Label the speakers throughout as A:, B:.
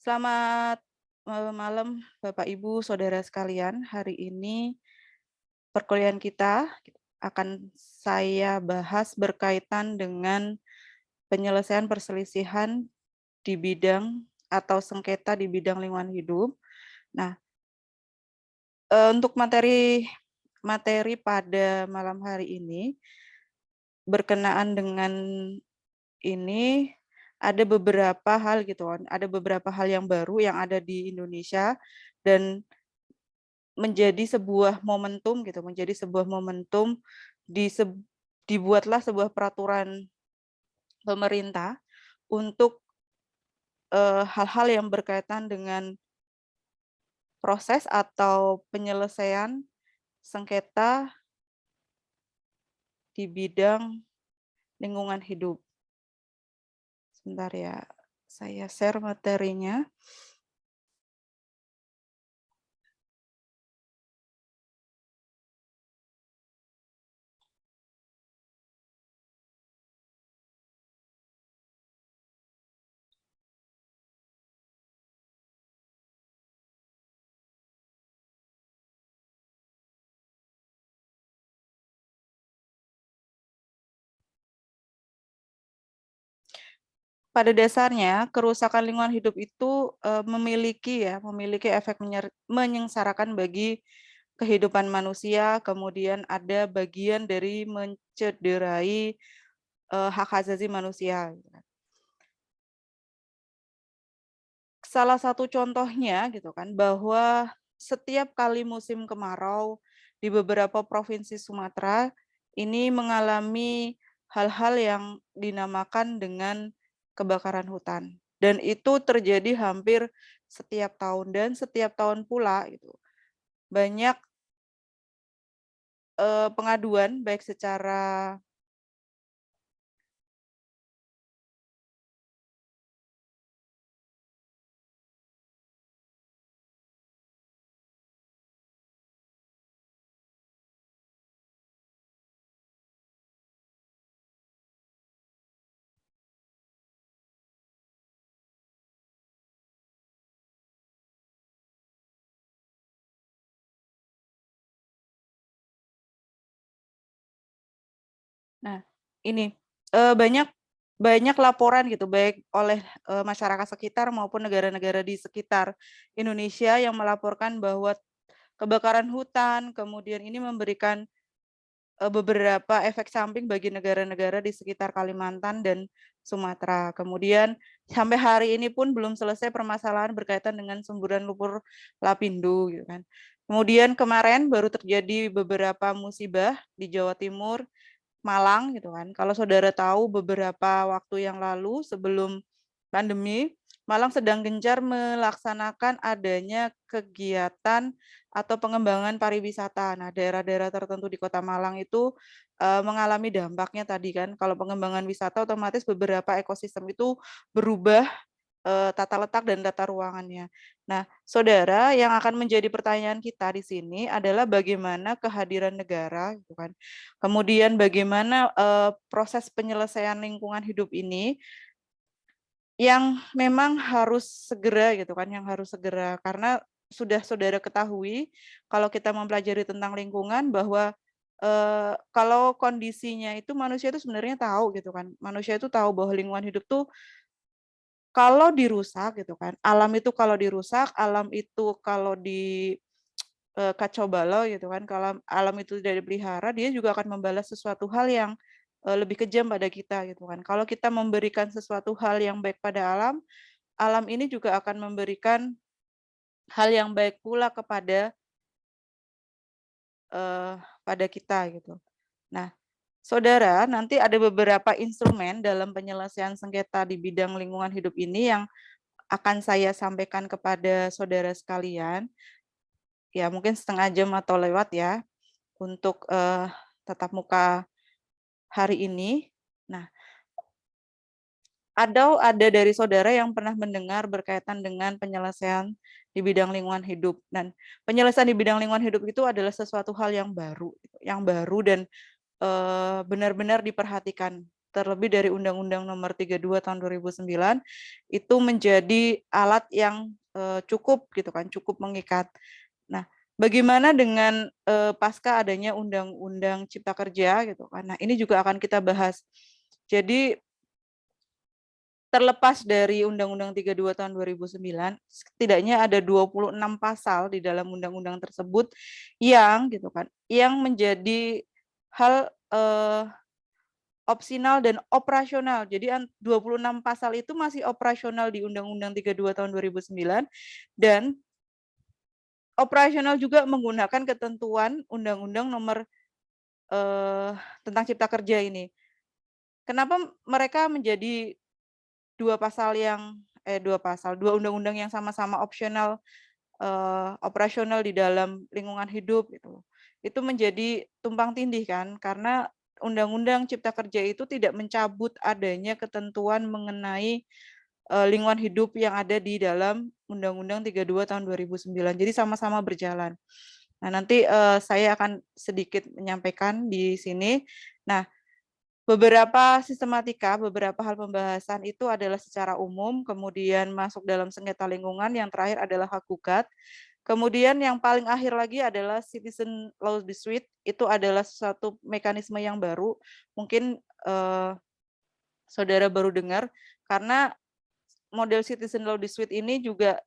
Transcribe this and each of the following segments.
A: Selamat malam Bapak Ibu, saudara sekalian. Hari ini perkuliahan kita akan saya bahas berkaitan dengan penyelesaian perselisihan di bidang atau sengketa di bidang lingkungan hidup. Nah, untuk materi materi pada malam hari ini berkenaan dengan ini ada beberapa hal gitu kan, ada beberapa hal yang baru yang ada di Indonesia dan menjadi sebuah momentum gitu, menjadi sebuah momentum dibuatlah sebuah peraturan pemerintah untuk hal-hal yang berkaitan dengan proses atau penyelesaian sengketa di bidang lingkungan hidup. Sebentar ya, saya share materinya. Pada dasarnya, kerusakan lingkungan hidup itu memiliki efek menyengsarakan bagi kehidupan manusia, kemudian ada bagian dari mencederai hak asasi manusia. Salah satu contohnya gitu kan, bahwa setiap kali musim kemarau di beberapa provinsi Sumatera ini mengalami hal-hal yang dinamakan dengan kebakaran hutan. Dan itu terjadi hampir setiap tahun dan setiap tahun pula gitu. Banyak pengaduan baik secara nah, ini banyak banyak laporan gitu, baik oleh masyarakat sekitar maupun negara-negara di sekitar Indonesia yang melaporkan bahwa kebakaran hutan, kemudian ini memberikan beberapa efek samping bagi negara-negara di sekitar Kalimantan dan Sumatera. Kemudian sampai hari ini pun belum selesai permasalahan berkaitan dengan semburan lumpur Lapindo gitu kan. Kemudian kemarin baru terjadi beberapa musibah di Jawa Timur, Malang gitu kan. Kalau saudara tahu beberapa waktu yang lalu sebelum pandemi, Malang sedang gencar melaksanakan adanya kegiatan atau pengembangan pariwisata. Nah, daerah-daerah tertentu di Kota Malang itu mengalami dampaknya tadi kan. Kalau pengembangan wisata otomatis beberapa ekosistem itu berubah tata letak dan tata ruangannya. Nah, saudara, yang akan menjadi pertanyaan kita di sini adalah bagaimana kehadiran negara, gitu kan. Kemudian bagaimana proses penyelesaian lingkungan hidup ini yang memang harus segera, gitu kan, yang harus segera karena sudah saudara ketahui kalau kita mempelajari tentang lingkungan bahwa kalau kondisinya itu manusia itu sebenarnya tahu gitu kan, manusia itu tahu bahwa lingkungan hidup tuh kalau dirusak gitu kan, alam itu kalau dirusak, alam itu kalau di kacau balau gitu kan, kalau alam itu tidak dipelihara, dia juga akan membalas sesuatu hal yang lebih kejam pada kita gitu kan. Kalau kita memberikan sesuatu hal yang baik pada alam, alam ini juga akan memberikan hal yang baik pula kepada pada kita gitu. Nah, saudara, nanti ada beberapa instrumen dalam penyelesaian sengketa di bidang lingkungan hidup ini yang akan saya sampaikan kepada saudara sekalian, ya mungkin setengah jam atau lewat ya, untuk tatap muka hari ini. Nah, ada dari saudara yang pernah mendengar berkaitan dengan penyelesaian di bidang lingkungan hidup. Dan penyelesaian di bidang lingkungan hidup itu adalah sesuatu hal yang baru dan benar-benar diperhatikan. terlebih dari Undang-Undang Nomor 32 Tahun 2009 itu menjadi alat yang cukup gitu kan, cukup mengikat. Nah, bagaimana dengan pasca adanya Undang-Undang Cipta Kerja gitu kan. Nah, ini juga akan kita bahas. Jadi terlepas dari Undang-Undang 32 tahun 2009, setidaknya ada 26 pasal di dalam undang-undang tersebut yang gitu kan, yang menjadi hal opsional dan operasional. Jadi 26 pasal itu masih operasional di Undang-Undang 32 tahun 2009 dan operasional juga menggunakan ketentuan Undang-Undang Nomor tentang Cipta Kerja ini. Kenapa mereka menjadi dua undang-undang yang sama-sama opsional operasional di dalam lingkungan hidup gitu. Itu menjadi tumpang tindih kan karena Undang-Undang Cipta Kerja itu tidak mencabut adanya ketentuan mengenai lingkungan hidup yang ada di dalam Undang-Undang 32 tahun 2009. Jadi sama-sama berjalan. Nah, nanti saya akan sedikit menyampaikan di sini. Nah, beberapa sistematika, beberapa hal pembahasan itu adalah secara umum, kemudian masuk dalam sengketa lingkungan, yang terakhir adalah hak gugat. Kemudian yang paling akhir lagi adalah citizen law dispute, itu adalah suatu mekanisme yang baru, mungkin saudara baru dengar, karena model citizen law dispute ini juga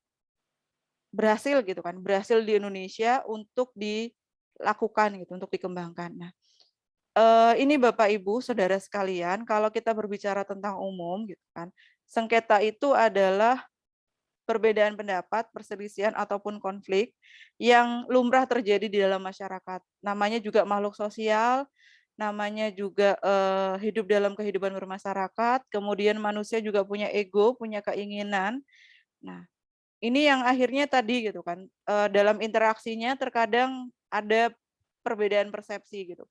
A: berhasil gitu kan, berhasil di Indonesia untuk dilakukan gitu, untuk dikembangkan. Nah, ini Bapak Ibu, saudara sekalian, kalau kita berbicara tentang umum gitu kan, sengketa itu adalah perbedaan pendapat, perselisihan ataupun konflik yang lumrah terjadi di dalam masyarakat. Namanya juga makhluk sosial, namanya juga hidup dalam kehidupan bermasyarakat, kemudian manusia juga punya ego, punya keinginan. Nah, ini yang akhirnya tadi gitu kan, dalam interaksinya terkadang ada perbedaan persepsi gitu.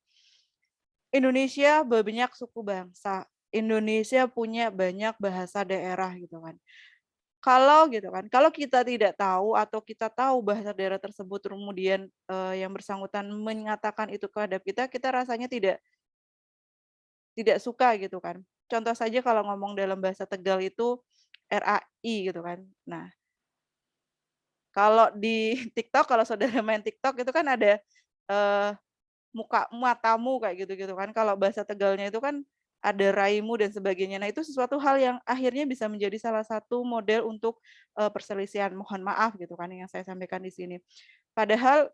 A: Indonesia banyak suku bangsa, Indonesia punya banyak bahasa daerah gitu kan. Kalau gitu kan, kalau kita tidak tahu atau kita tahu bahasa daerah tersebut kemudian yang bersangkutan mengatakan itu kehadap kita, kita rasanya tidak suka gitu kan. Contoh saja kalau ngomong dalam bahasa Tegal itu RAI gitu kan. Nah, kalau di TikTok, kalau saudara main TikTok itu kan ada eh, matamu kayak gitu-gitu kan. Kalau bahasa Tegalnya itu kan ada raimu dan sebagainya. Nah, itu sesuatu hal yang akhirnya bisa menjadi salah satu model untuk perselisihan. Mohon maaf gitu kan yang saya sampaikan di sini. Padahal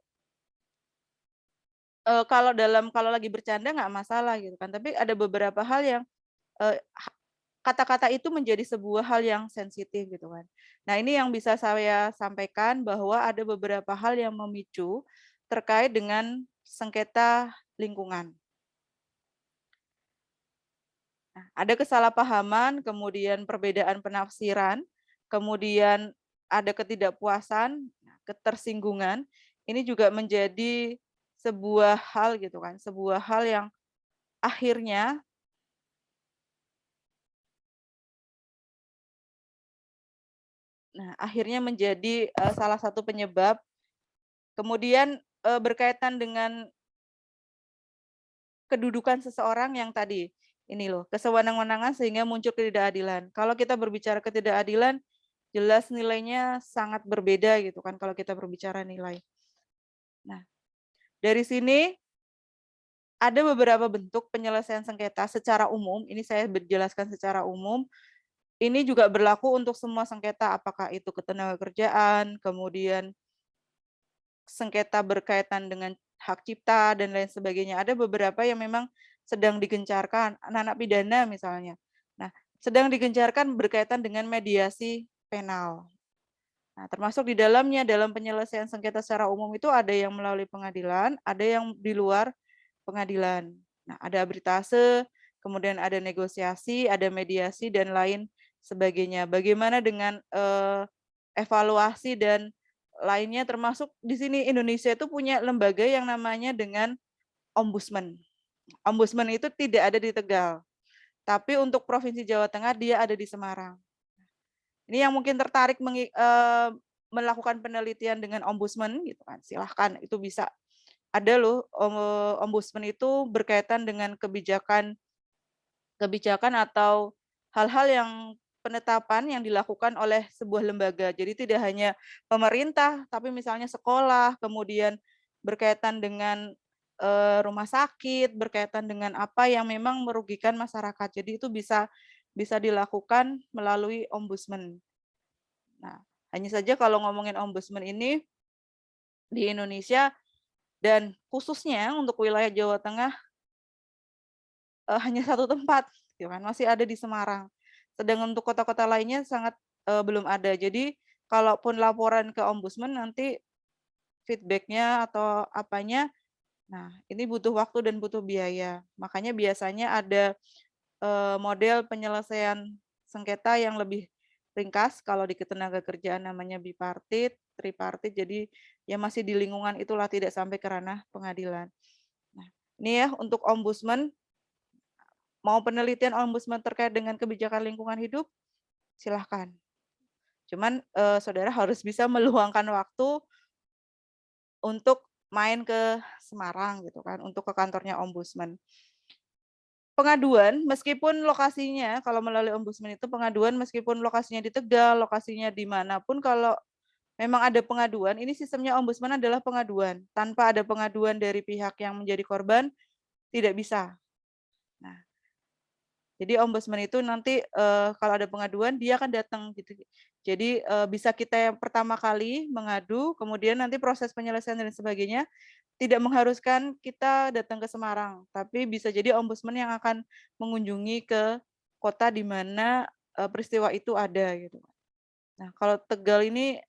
A: kalau lagi bercanda nggak masalah gitu kan. Tapi ada beberapa hal yang eee, kata-kata itu menjadi sebuah hal yang sensitif gitu kan. Nah, ini yang bisa saya sampaikan bahwa ada beberapa hal yang memicu terkait dengan sengketa lingkungan. Nah, ada kesalahpahaman, kemudian perbedaan penafsiran, kemudian ada ketidakpuasan, ketersinggungan. Ini juga menjadi sebuah hal gitu kan, sebuah hal yang akhirnya akhirnya menjadi salah satu penyebab. Kemudian berkaitan dengan kedudukan seseorang yang tadi ini loh, kesewenang-wenangan sehingga muncul ketidakadilan. Kalau kita berbicara ketidakadilan, jelas nilainya sangat berbeda gitu kan kalau kita berbicara nilai. Nah, dari sini ada beberapa bentuk penyelesaian sengketa secara umum, ini saya berjelaskan secara umum. Ini juga berlaku untuk semua sengketa, apakah itu ketenagakerjaan, kemudian sengketa berkaitan dengan hak cipta dan lain sebagainya. Ada beberapa yang memang sedang digencarkan, anak-anak pidana misalnya. Nah, sedang digencarkan berkaitan dengan mediasi penal. Nah, termasuk di dalamnya, dalam penyelesaian sengketa secara umum itu ada yang melalui pengadilan, ada yang di luar pengadilan. Nah, ada arbitrase, kemudian ada negosiasi, ada mediasi, dan lain sebagainya. Bagaimana dengan evaluasi dan lainnya, termasuk di sini Indonesia itu punya lembaga yang namanya dengan Ombudsman. Ombudsman itu tidak ada di Tegal, tapi untuk Provinsi Jawa Tengah dia ada di Semarang. Ini yang mungkin tertarik melakukan penelitian dengan Ombudsman gitu kan, silahkan, itu bisa. Ada loh Ombudsman itu berkaitan dengan kebijakan kebijakan atau hal-hal yang penetapan yang dilakukan oleh sebuah lembaga. Jadi tidak hanya pemerintah, tapi misalnya sekolah, kemudian berkaitan dengan rumah sakit, berkaitan dengan apa yang memang merugikan masyarakat. Jadi itu bisa bisa dilakukan melalui ombudsman. Nah, hanya saja kalau ngomongin ombudsman ini di Indonesia dan khususnya untuk wilayah Jawa Tengah hanya satu tempat, gitu kan, masih ada di Semarang. Sedangkan untuk kota-kota lainnya sangat belum ada. Jadi kalaupun laporan ke ombudsman nanti feedback-nya atau apanya, nah ini butuh waktu dan butuh biaya. Makanya biasanya ada model penyelesaian sengketa yang lebih ringkas, kalau di ketenagakerjaan namanya bipartit, tripartit, jadi ya masih di lingkungan itulah, tidak sampai ke ranah pengadilan. Nah, ini ya untuk ombudsman. Mau penelitian ombudsman terkait dengan kebijakan lingkungan hidup, silahkan. Cuman saudara harus bisa meluangkan waktu untuk main ke Semarang gitu kan, untuk ke kantornya ombudsman. Pengaduan meskipun lokasinya kalau melalui ombudsman itu pengaduan meskipun lokasinya di Tegal, lokasinya di manapun, kalau memang ada pengaduan, ini sistemnya ombudsman adalah pengaduan. Tanpa ada pengaduan dari pihak yang menjadi korban, tidak bisa. Nah, jadi ombudsman itu nanti kalau ada pengaduan dia akan datang gitu. Jadi bisa kita yang pertama kali mengadu, kemudian nanti proses penyelesaian dan sebagainya tidak mengharuskan kita datang ke Semarang, tapi bisa jadi ombudsman yang akan mengunjungi ke kota di mana peristiwa itu ada gitu. Nah, kalau Tegal ini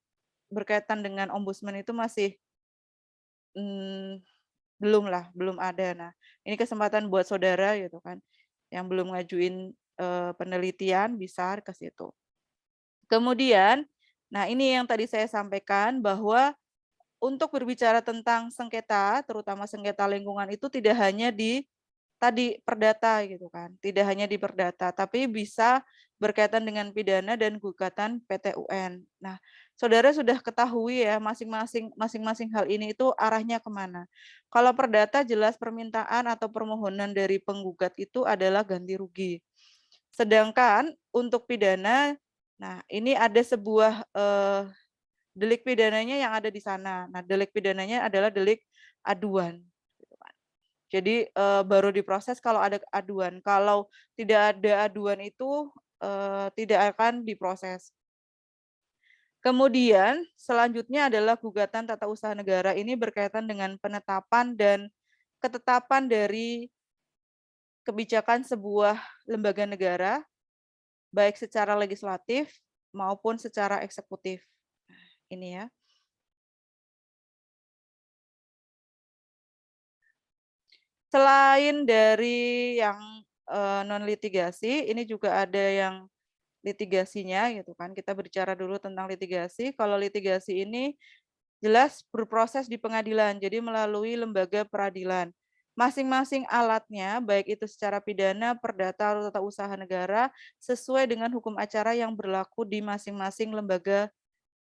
A: berkaitan dengan ombudsman itu masih belum lah, belum ada. Nah, ini kesempatan buat saudara gitu kan, yang belum ngajuin penelitian bisa ke situ. Kemudian, nah ini yang tadi saya sampaikan bahwa untuk berbicara tentang sengketa, terutama sengketa lingkungan itu tidak hanya di tadi perdata gitu kan, tidak hanya di perdata, tapi bisa berkaitan dengan pidana dan gugatan PT UN. Nah, saudara sudah ketahui ya masing-masing hal ini itu arahnya kemana. Kalau perdata jelas permintaan atau permohonan dari penggugat itu adalah ganti rugi. Sedangkan untuk pidana, nah ini ada sebuah delik pidananya yang ada di sana. Nah, delik pidananya adalah delik aduan. Gitu kan. Jadi baru diproses kalau ada aduan. Kalau tidak ada aduan itu tidak akan diproses. Kemudian selanjutnya adalah gugatan tata usaha negara. Ini berkaitan dengan penetapan dan ketetapan dari kebijakan sebuah lembaga negara, baik secara legislatif maupun secara eksekutif. Ini ya. Selain dari yang non litigasi, ini juga ada yang litigasinya gitu kan. Kita berbicara dulu tentang litigasi. Kalau litigasi ini jelas berproses di pengadilan, jadi melalui lembaga peradilan. Masing-masing alatnya, baik itu secara pidana, perdata, atau tata usaha negara, sesuai dengan hukum acara yang berlaku di masing-masing lembaga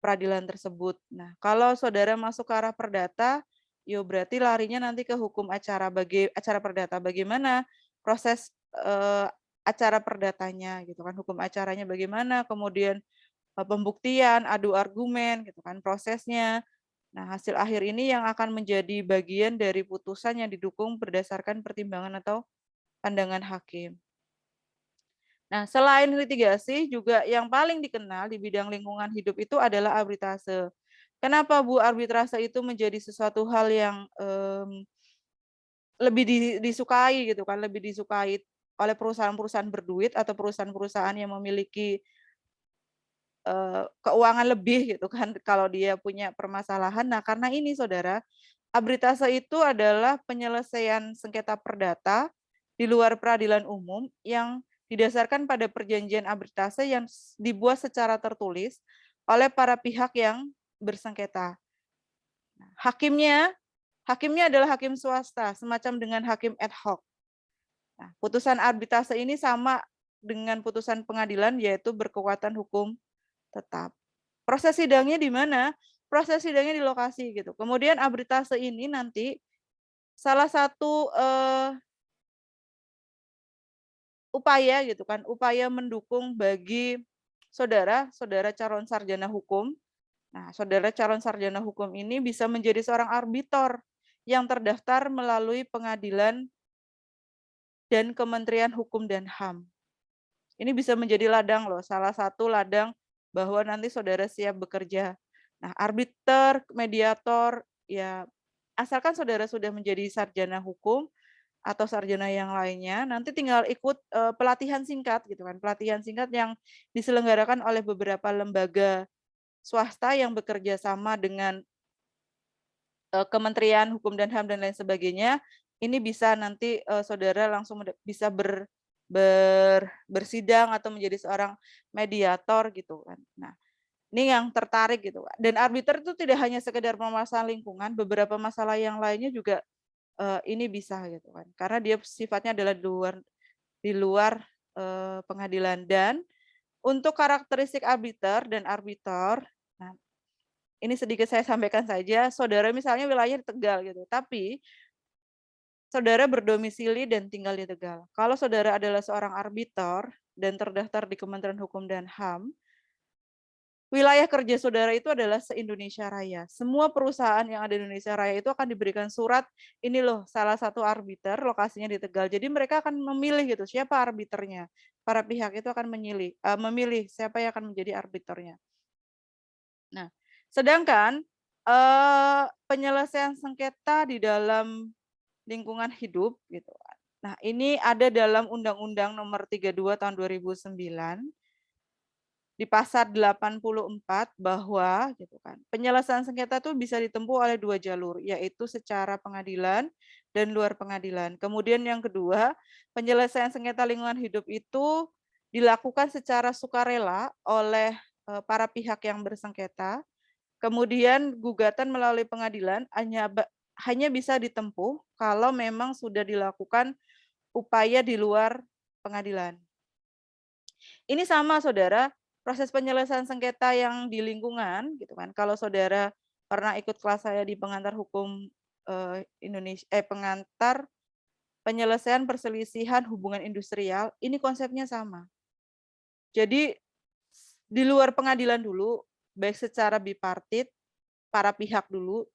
A: peradilan tersebut. Nah, kalau saudara masuk ke arah perdata, yo berarti larinya nanti ke hukum acara acara perdata. Bagaimana proses acara perdatanya gitu kan, hukum acaranya bagaimana, kemudian pembuktian, adu argumen gitu kan prosesnya. Nah, hasil akhir ini yang akan menjadi bagian dari putusan yang didukung berdasarkan pertimbangan atau pandangan hakim. Nah, selain litigasi juga yang paling dikenal di bidang lingkungan hidup itu adalah arbitrase. Kenapa Bu arbitrase itu menjadi sesuatu hal yang lebih disukai gitu kan, lebih disukai oleh perusahaan-perusahaan berduit atau perusahaan-perusahaan yang memiliki keuangan lebih gitu kan kalau dia punya permasalahan. Nah, karena ini Saudara, arbitrase itu adalah penyelesaian sengketa perdata di luar peradilan umum yang didasarkan pada perjanjian arbitrase yang dibuat secara tertulis oleh para pihak yang bersengketa. Nah, hakimnya adalah hakim swasta, semacam dengan hakim ad hoc. Nah, putusan arbitrase ini sama dengan putusan pengadilan, yaitu berkekuatan hukum tetap. Proses sidangnya di mana? Proses sidangnya di lokasi gitu. Kemudian arbitrase ini nanti salah satu upaya gitu kan, upaya mendukung bagi saudara calon sarjana hukum. Nah, saudara calon sarjana hukum ini bisa menjadi seorang arbiter yang terdaftar melalui pengadilan dan Kementerian Hukum dan HAM. Ini bisa menjadi ladang loh, salah satu ladang bahwa nanti saudara siap bekerja. Nah, arbiter, mediator, ya asalkan saudara sudah menjadi sarjana hukum atau sarjana yang lainnya, nanti tinggal ikut pelatihan singkat gitu kan, pelatihan singkat yang diselenggarakan oleh beberapa lembaga swasta yang bekerja sama dengan Kementerian Hukum dan HAM dan lain sebagainya. Ini bisa nanti saudara langsung bisa bersidang atau menjadi seorang mediator gitu kan. Nah, ini yang tertarik gitu. Dan arbiter itu tidak hanya sekedar permasalahan lingkungan, beberapa masalah yang lainnya juga ini bisa gitu kan. Karena dia sifatnya adalah di luar pengadilan. Dan untuk karakteristik arbiter dan arbitor, nah ini sedikit saya sampaikan saja, saudara misalnya wilayahnya di Tegal gitu, tapi saudara berdomisili dan tinggal di Tegal. Kalau saudara adalah seorang arbiter dan terdaftar di Kementerian Hukum dan HAM, wilayah kerja saudara itu adalah se-Indonesia Raya. Semua perusahaan yang ada di Indonesia Raya itu akan diberikan surat, ini loh salah satu arbiter, lokasinya di Tegal. Jadi mereka akan memilih gitu, siapa arbiternya. Para pihak itu akan memilih siapa yang akan menjadi arbiternya. Nah, sedangkan penyelesaian sengketa di dalam lingkungan hidup gitu kan. Nah, ini ada dalam Undang-Undang Nomor 32 Tahun 2009 di pasal 84 bahwa gitu kan, penyelesaian sengketa itu bisa ditempuh oleh dua jalur, yaitu secara pengadilan dan luar pengadilan. Kemudian yang kedua, penyelesaian sengketa lingkungan hidup itu dilakukan secara sukarela oleh para pihak yang bersengketa. Kemudian gugatan melalui pengadilan hanya bisa ditempuh kalau memang sudah dilakukan upaya di luar pengadilan. Ini sama saudara, proses penyelesaian sengketa yang di lingkungan gitu kan. Kalau saudara pernah ikut kelas saya di pengantar hukum pengantar penyelesaian perselisihan hubungan industrial, ini konsepnya sama. Jadi di luar pengadilan dulu, baik secara bipartit, para pihak dulu,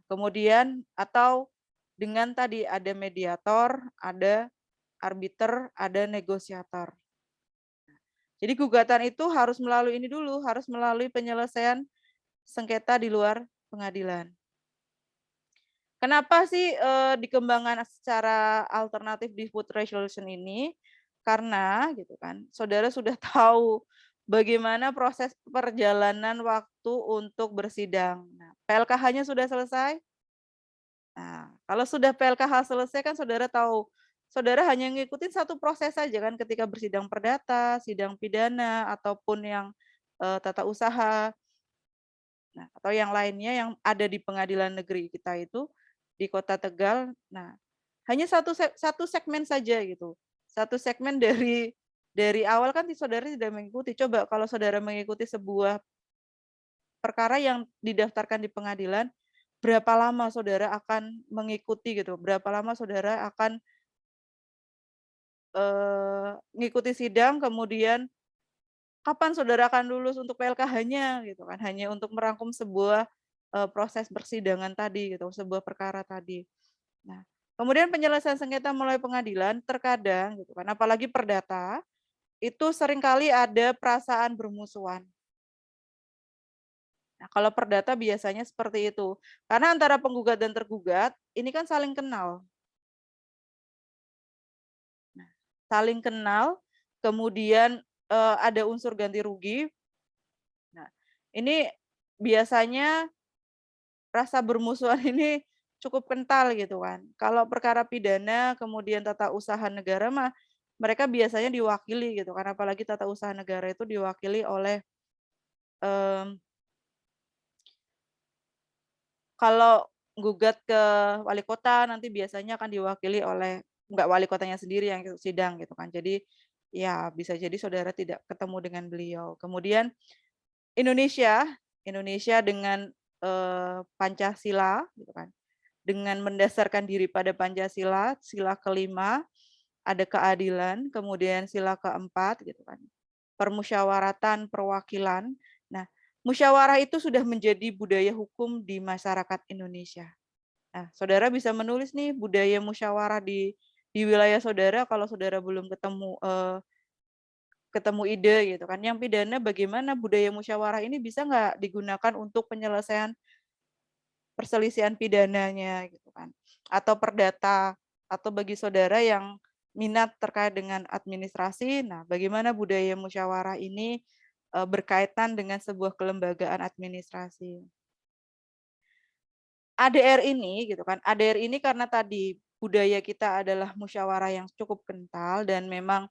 A: kemudian atau dengan tadi ada mediator, ada arbiter, ada negosiator. Jadi gugatan itu harus melalui ini dulu, harus melalui penyelesaian sengketa di luar pengadilan. Kenapa sih dikembangkan secara alternatif dispute resolution ini? Karena gitu kan, saudara sudah tahu bagaimana proses perjalanan waktu untuk bersidang. Nah, PLKH-nya sudah selesai. Nah, kalau sudah PLKH selesai kan saudara tahu, saudara hanya ngikutin satu proses saja kan ketika bersidang perdata, sidang pidana, ataupun yang tata usaha, nah atau yang lainnya yang ada di pengadilan negeri kita itu di Kota Tegal. Nah, hanya satu segmen saja gitu. Satu segmen dari awal kan saudara tidak mengikuti. Coba kalau saudara mengikuti sebuah perkara yang didaftarkan di pengadilan, berapa lama saudara akan mengikuti gitu, berapa lama saudara akan mengikuti sidang, kemudian kapan saudara akan lulus untuk PLKH-nya gitu kan, hanya untuk merangkum sebuah proses persidangan tadi gitu, sebuah perkara tadi. Nah, kemudian penyelesaian sengketa melalui pengadilan terkadang gitu kan, apalagi perdata, itu seringkali ada perasaan bermusuhan. Nah, kalau perdata biasanya seperti itu. Karena antara penggugat dan tergugat, ini kan saling kenal. Nah, saling kenal, kemudian ada unsur ganti rugi. Nah, ini biasanya rasa bermusuhan ini cukup kental gitu kan. Kalau perkara pidana, kemudian tata usaha negara mah, mereka biasanya diwakili gitu kan. Apalagi tata usaha negara itu diwakili oleh kalau gugat ke wali kota nanti biasanya akan diwakili oleh enggak wali kotanya sendiri yang sidang gitu kan. Jadi ya bisa jadi saudara tidak ketemu dengan beliau. Kemudian Indonesia dengan Pancasila gitu kan. Dengan mendasarkan diri pada Pancasila, sila kelima ada keadilan, kemudian sila keempat gitu kan, permusyawaratan, perwakilan. Nah, musyawarah itu sudah menjadi budaya hukum di masyarakat Indonesia. Nah, saudara bisa menulis nih budaya musyawarah di wilayah saudara kalau saudara belum ketemu ide gitu kan. Yang pidana bagaimana budaya musyawarah ini bisa nggak digunakan untuk penyelesaian perselisihan pidananya gitu kan. Atau perdata, atau bagi saudara yang minat terkait dengan administrasi, nah bagaimana budaya musyawarah ini berkaitan dengan sebuah kelembagaan administrasi. ADR ini gitu kan, ADR ini karena tadi budaya kita adalah musyawarah yang cukup kental dan memang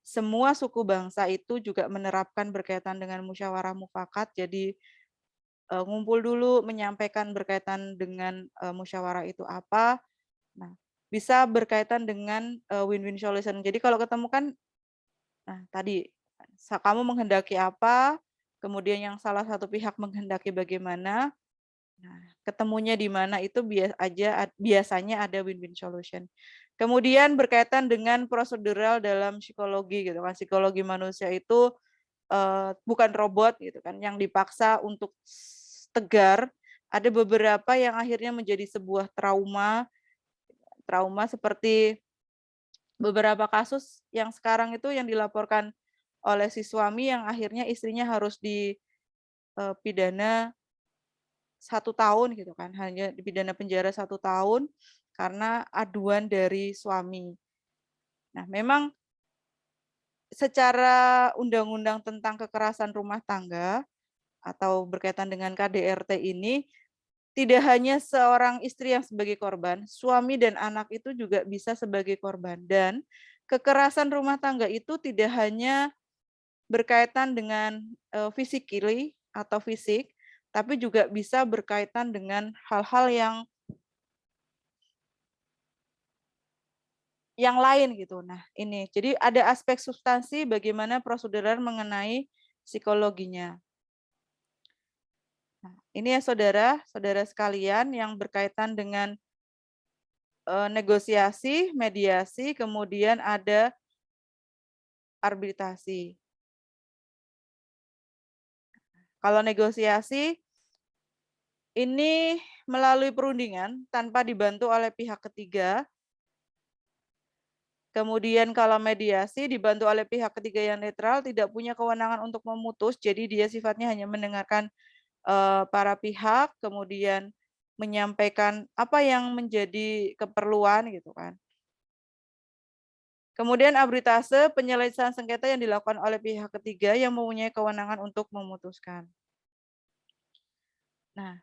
A: semua suku bangsa itu juga menerapkan berkaitan dengan musyawarah mufakat. Jadi ngumpul dulu menyampaikan berkaitan dengan musyawarah itu apa. Nah, bisa berkaitan dengan win-win solution. Jadi kalau ketemu kan, nah tadi kamu menghendaki apa, kemudian yang salah satu pihak menghendaki bagaimana. Nah, ketemunya di mana itu biasanya ada win-win solution. Kemudian berkaitan dengan prosedural dalam psikologi gitu kan. Psikologi manusia itu bukan robot gitu kan yang dipaksa untuk tegar. Ada beberapa yang akhirnya menjadi sebuah trauma seperti beberapa kasus yang sekarang itu yang dilaporkan oleh si suami yang akhirnya istrinya harus dipidana 1 tahun gitu kan, hanya dipidana penjara 1 tahun karena aduan dari suami. Nah, memang secara undang-undang tentang kekerasan rumah tangga atau berkaitan dengan KDRT ini, tidak hanya seorang istri yang sebagai korban, suami dan anak itu juga bisa sebagai korban. Dan kekerasan rumah tangga itu tidak hanya berkaitan dengan physically atau fisik, tapi juga bisa berkaitan dengan hal-hal yang lain gitu. Nah, ini. Jadi ada aspek substansi bagaimana prosedural mengenai psikologinya. Nah, ini ya saudara, saudara sekalian yang berkaitan dengan negosiasi, mediasi, kemudian ada arbitrasi. Kalau negosiasi ini melalui perundingan tanpa dibantu oleh pihak ketiga. Kemudian kalau mediasi dibantu oleh pihak ketiga yang netral, tidak punya kewenangan untuk memutus, jadi dia sifatnya hanya mendengarkan para pihak, kemudian menyampaikan apa yang menjadi keperluan gitu kan. Kemudian arbitrase penyelesaian sengketa yang dilakukan oleh pihak ketiga yang mempunyai kewenangan untuk memutuskan. Nah,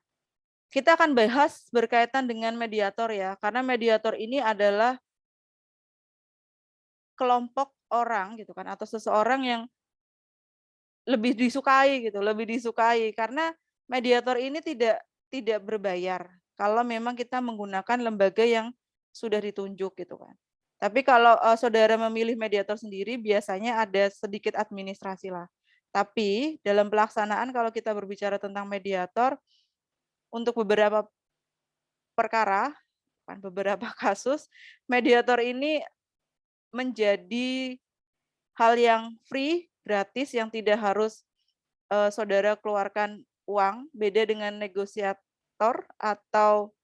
A: kita akan bahas berkaitan dengan mediator ya, karena mediator ini adalah kelompok orang gitu kan, atau seseorang yang lebih disukai karena mediator ini tidak berbayar kalau memang kita menggunakan lembaga yang sudah ditunjuk gitu kan. Tapi kalau saudara memilih mediator sendiri biasanya ada sedikit administrasi lah. Tapi dalam pelaksanaan kalau kita berbicara tentang mediator untuk beberapa perkara, kan beberapa kasus, mediator ini menjadi hal yang free, gratis yang tidak harus saudara keluarkan uang, beda dengan negosiator atau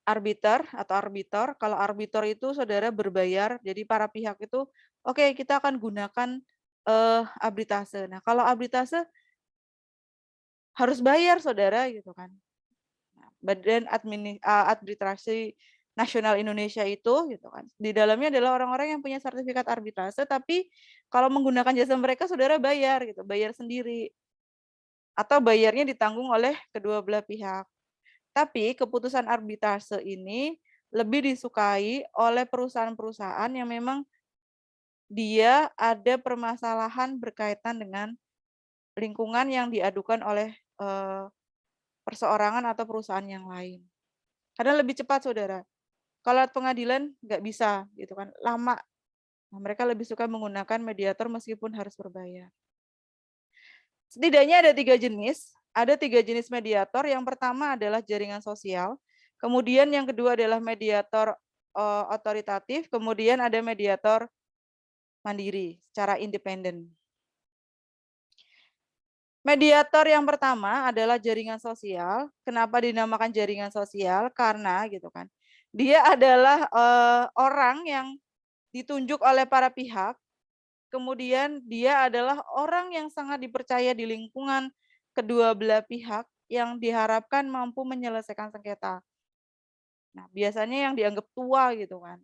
A: arbiter atau arbitor. Kalau arbitor itu saudara berbayar, jadi para pihak itu, oke kita akan gunakan arbitrase. Nah kalau arbitrase harus bayar saudara gitu kan. Nah, Badan Arbitrasi Nasional Indonesia itu gitu kan. Di dalamnya adalah orang-orang yang punya sertifikat arbitrase, tapi kalau menggunakan jasa mereka saudara bayar gitu, bayar sendiri. Atau bayarnya ditanggung oleh kedua belah pihak. Tapi keputusan arbitrase ini lebih disukai oleh perusahaan-perusahaan yang memang dia ada permasalahan berkaitan dengan lingkungan yang diadukan oleh perseorangan atau perusahaan yang lain. Karena lebih cepat, saudara. Kalau pengadilan nggak bisa, gitu kan, lama. Nah, mereka lebih suka menggunakan mediator meskipun harus berbayar. Setidaknya ada 3 jenis. Ada 3 jenis mediator. Yang pertama adalah jaringan sosial. Kemudian yang kedua adalah mediator otoritatif, kemudian ada mediator mandiri, secara independen. Mediator yang pertama adalah jaringan sosial. Kenapa dinamakan jaringan sosial? Karena gitu kan, dia adalah orang yang ditunjuk oleh para pihak, kemudian dia adalah orang yang sangat dipercaya di lingkungan kedua belah pihak yang diharapkan mampu menyelesaikan sengketa. Nah, biasanya yang dianggap tua gitu kan.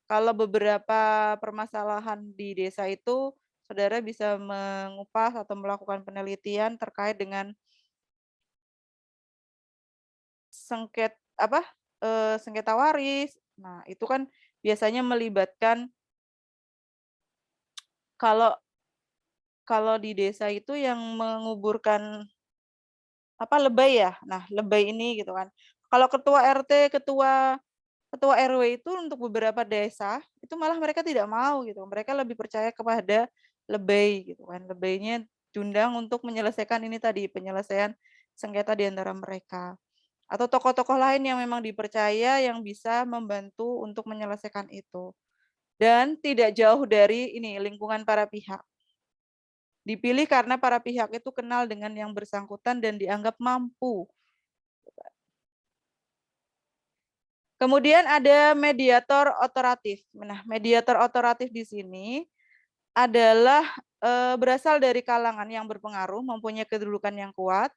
A: Kalau beberapa permasalahan di desa itu, saudara bisa mengupas atau melakukan penelitian terkait dengan sengketa waris. Nah, itu kan biasanya melibatkan kalau kalau di desa itu yang menguburkan lebay ya. Nah, lebay ini gitu kan. Kalau ketua RT, ketua ketua RW itu untuk beberapa desa, itu malah mereka tidak mau gitu. Mereka lebih percaya kepada lebay gitu kan. Lebaynya diundang untuk menyelesaikan ini tadi, penyelesaian sengketa di antara mereka. Atau tokoh-tokoh lain yang memang dipercaya yang bisa membantu untuk menyelesaikan itu. Dan tidak jauh dari ini lingkungan para pihak. Dipilih karena para pihak itu kenal dengan yang bersangkutan dan dianggap mampu. Kemudian ada mediator otoratif. Nah, mediator otoratif di sini adalah berasal dari kalangan yang berpengaruh, mempunyai kedudukan yang kuat,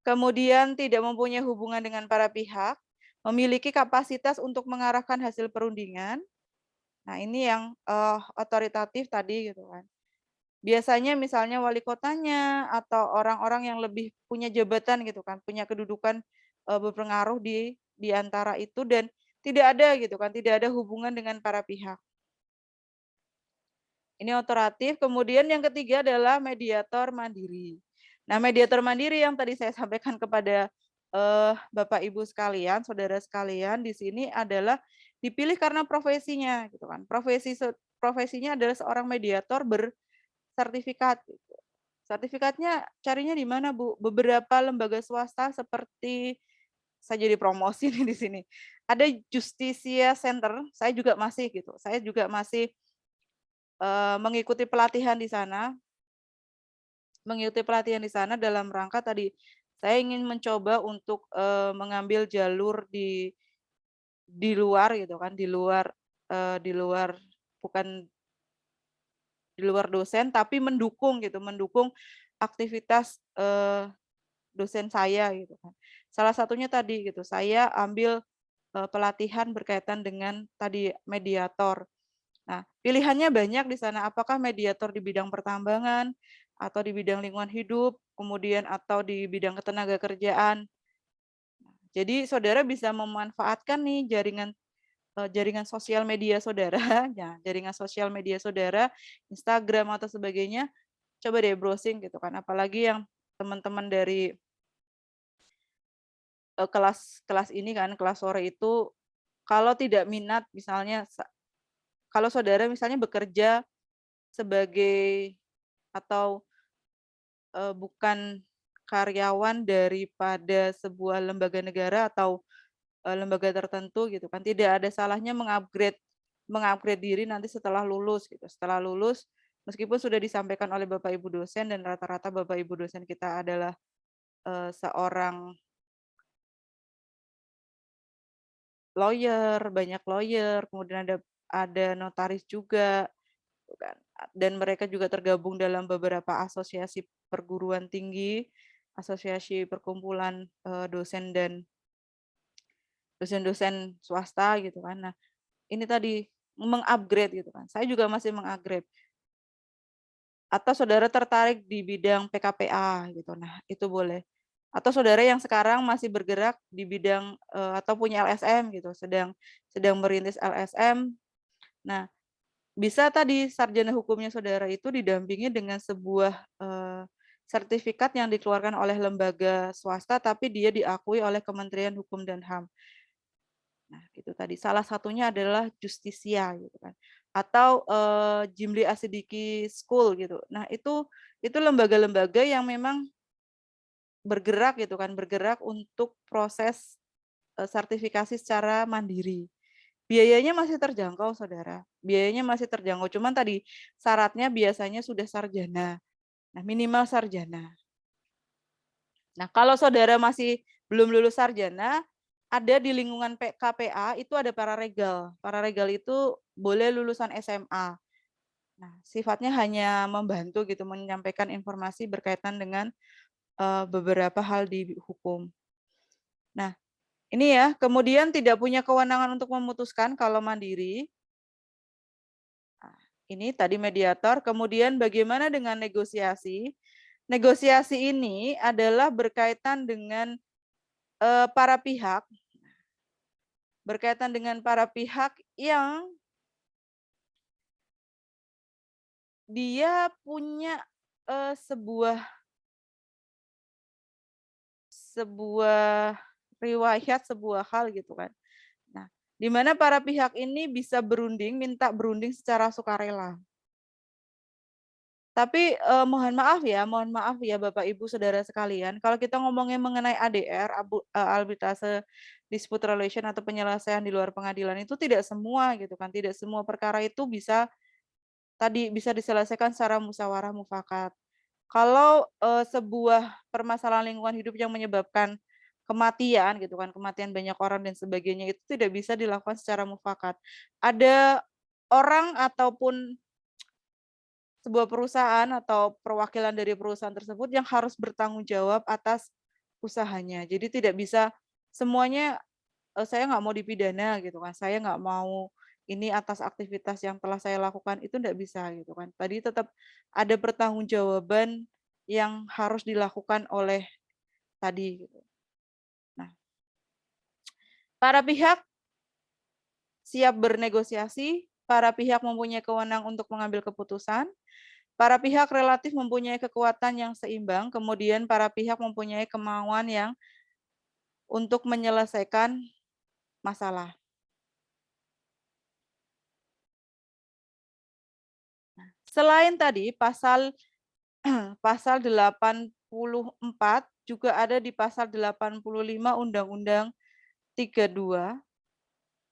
A: kemudian tidak mempunyai hubungan dengan para pihak, memiliki kapasitas untuk mengarahkan hasil perundingan. Nah, ini yang otoritatif tadi gitu kan. Biasanya misalnya wali kotanya atau orang-orang yang lebih punya jabatan gitu kan, punya kedudukan berpengaruh di antara itu dan tidak ada gitu kan, tidak ada hubungan dengan para pihak. Ini otoratif, kemudian yang ketiga adalah mediator mandiri. Nah, mediator mandiri yang tadi saya sampaikan kepada Bapak Ibu sekalian, saudara sekalian di sini adalah dipilih karena profesinya gitu kan. Profesinya adalah seorang mediator sertifikat gitu. Sertifikatnya carinya di mana, Bu? Beberapa lembaga swasta seperti saya jadi promosi nih di sini. Ada Justisia Center, saya juga masih gitu. Saya juga masih mengikuti pelatihan di sana, dalam rangka tadi saya ingin mencoba untuk mengambil jalur di luar gitu kan, di luar bukan di luar dosen tapi mendukung gitu, mendukung aktivitas dosen saya gitu kan. Salah satunya tadi gitu, saya ambil pelatihan berkaitan dengan tadi mediator. Nah, pilihannya banyak di sana, apakah mediator di bidang pertambangan atau di bidang lingkungan hidup, kemudian atau di bidang ketenagakerjaan. Jadi saudara bisa memanfaatkan nih jaringan sosial media saudara, ya, jaringan sosial media saudara, Instagram atau sebagainya, coba deh browsing gitu kan. Apalagi yang teman-teman dari kelas ini kan, kelas sore itu kalau tidak minat misalnya kalau saudara misalnya bekerja sebagai atau bukan karyawan daripada sebuah lembaga negara atau lembaga tertentu gitu kan, tidak ada salahnya mengupgrade diri nanti setelah lulus gitu. Setelah lulus, meskipun sudah disampaikan oleh Bapak Ibu dosen dan rata-rata Bapak Ibu dosen kita adalah seorang banyak lawyer, kemudian ada notaris juga, gitu kan. Dan mereka juga tergabung dalam beberapa asosiasi perguruan tinggi, asosiasi perkumpulan dosen dan dosen-dosen swasta gitu kan. Nah, ini tadi mengupgrade gitu kan. Saya juga masih mengupgrade. Atau saudara tertarik di bidang PKPA gitu. Nah, itu boleh. Atau saudara yang sekarang masih bergerak di bidang atau punya LSM gitu, sedang merintis LSM. Nah, bisa tadi sarjana hukumnya saudara itu didampingi dengan sebuah sertifikat yang dikeluarkan oleh lembaga swasta tapi dia diakui oleh Kementerian Hukum dan HAM. Nah, itu tadi salah satunya adalah Justisia gitu kan. Atau Jimli Asidiki School gitu. Nah, itu lembaga-lembaga yang memang bergerak gitu kan, bergerak untuk proses sertifikasi secara mandiri. Biayanya masih terjangkau, Saudara. Biayanya masih terjangkau, cuman tadi syaratnya biasanya sudah sarjana. Nah, minimal sarjana. Nah, kalau Saudara masih belum lulus sarjana, ada di lingkungan KPA itu ada pararegal. Pararegal itu boleh lulusan SMA. Nah, sifatnya hanya membantu gitu, menyampaikan informasi berkaitan dengan beberapa hal di hukum. Nah, ini ya, kemudian tidak punya kewenangan untuk memutuskan kalau mandiri. Nah, ini tadi mediator, kemudian bagaimana dengan negosiasi? Negosiasi ini adalah berkaitan dengan para pihak, yang dia punya sebuah riwayat, sebuah hal gitu kan. Nah, di mana para pihak ini bisa minta berunding secara sukarela. Tapi mohon maaf ya Bapak Ibu Saudara sekalian, kalau kita ngomongin mengenai ADR, arbitrase dispute resolution atau penyelesaian di luar pengadilan itu tidak semua gitu kan, tidak semua perkara itu bisa diselesaikan secara musyawarah mufakat. Kalau sebuah permasalahan lingkungan hidup yang menyebabkan kematian gitu kan, kematian banyak orang dan sebagainya itu tidak bisa dilakukan secara mufakat. Ada orang ataupun sebuah perusahaan atau perwakilan dari perusahaan tersebut yang harus bertanggung jawab atas usahanya. Jadi tidak bisa semuanya saya nggak mau dipidana gitu kan, saya nggak mau ini atas aktivitas yang telah saya lakukan, itu nggak bisa gitu kan. Tadi tetap ada pertanggungjawaban yang harus dilakukan oleh tadi gitu. Nah, para pihak siap bernegosiasi, para pihak mempunyai kewenangan untuk mengambil keputusan, para pihak relatif mempunyai kekuatan yang seimbang, kemudian para pihak mempunyai kemauan yang untuk menyelesaikan masalah. Selain tadi pasal 84 juga ada di pasal 85 Undang-Undang 32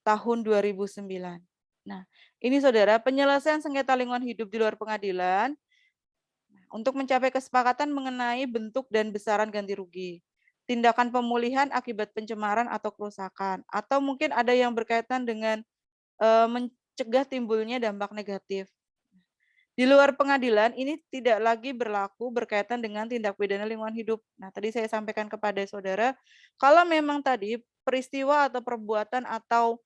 A: tahun 2009. Nah, ini Saudara, penyelesaian sengketa lingkungan hidup di luar pengadilan untuk mencapai kesepakatan mengenai bentuk dan besaran ganti rugi, tindakan pemulihan akibat pencemaran atau kerusakan, atau mungkin ada yang berkaitan dengan mencegah timbulnya dampak negatif. Di luar pengadilan ini tidak lagi berlaku berkaitan dengan tindak pidana lingkungan hidup. Nah, tadi saya sampaikan kepada Saudara, kalau memang tadi peristiwa atau perbuatan atau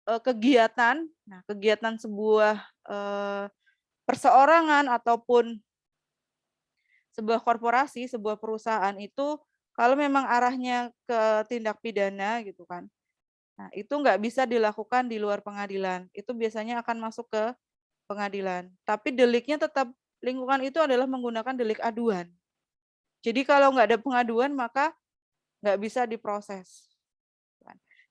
A: kegiatan, nah kegiatan sebuah perseorangan ataupun sebuah korporasi, sebuah perusahaan itu kalau memang arahnya ke tindak pidana gitu kan. Nah, itu nggak bisa dilakukan di luar pengadilan. Itu biasanya akan masuk ke pengadilan. Tapi deliknya tetap lingkungan itu adalah menggunakan delik aduan. Jadi kalau nggak ada pengaduan maka nggak bisa diproses.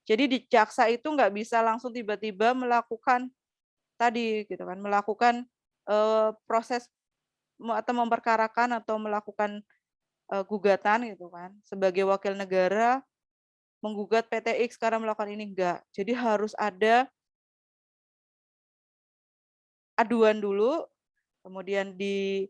A: Jadi di jaksa itu nggak bisa langsung tiba-tiba melakukan tadi gitu kan, melakukan proses atau memperkarakan atau melakukan gugatan gitu kan sebagai wakil negara menggugat PT X sekarang melakukan ini enggak. Jadi harus ada aduan dulu, kemudian di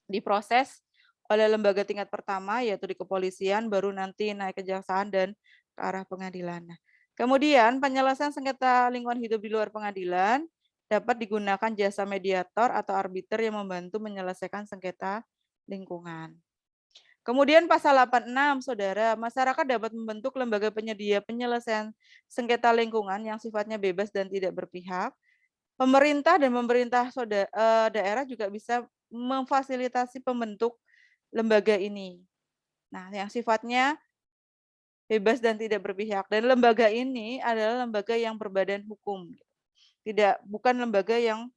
A: diproses oleh lembaga tingkat pertama yaitu di kepolisian, baru nanti naik kejaksaan dan ke arah pengadilan. Nah, kemudian penyelesaian sengketa lingkungan hidup di luar pengadilan dapat digunakan jasa mediator atau arbiter yang membantu menyelesaikan sengketa lingkungan. Kemudian pasal 86, Saudara, masyarakat dapat membentuk lembaga penyedia penyelesaian sengketa lingkungan yang sifatnya bebas dan tidak berpihak. Pemerintah dan pemerintah daerah juga bisa memfasilitasi pembentuk lembaga ini. Nah, yang sifatnya bebas dan tidak berpihak. Dan lembaga ini adalah lembaga yang berbadan hukum. Bukan lembaga yang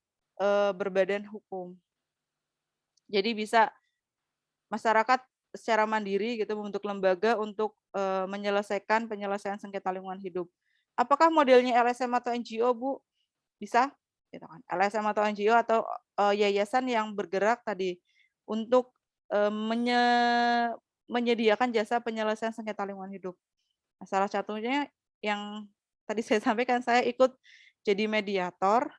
A: berbadan hukum. Jadi bisa masyarakat secara mandiri gitu membentuk lembaga untuk menyelesaikan penyelesaian sengketa lingkungan hidup. Apakah modelnya LSM atau NGO, Bu? Bisa, gitu kan. LSM atau NGO atau yayasan yang bergerak tadi untuk menyediakan jasa penyelesaian sengketa lingkungan hidup. Nah, salah satunya yang tadi saya sampaikan, saya ikut jadi mediator.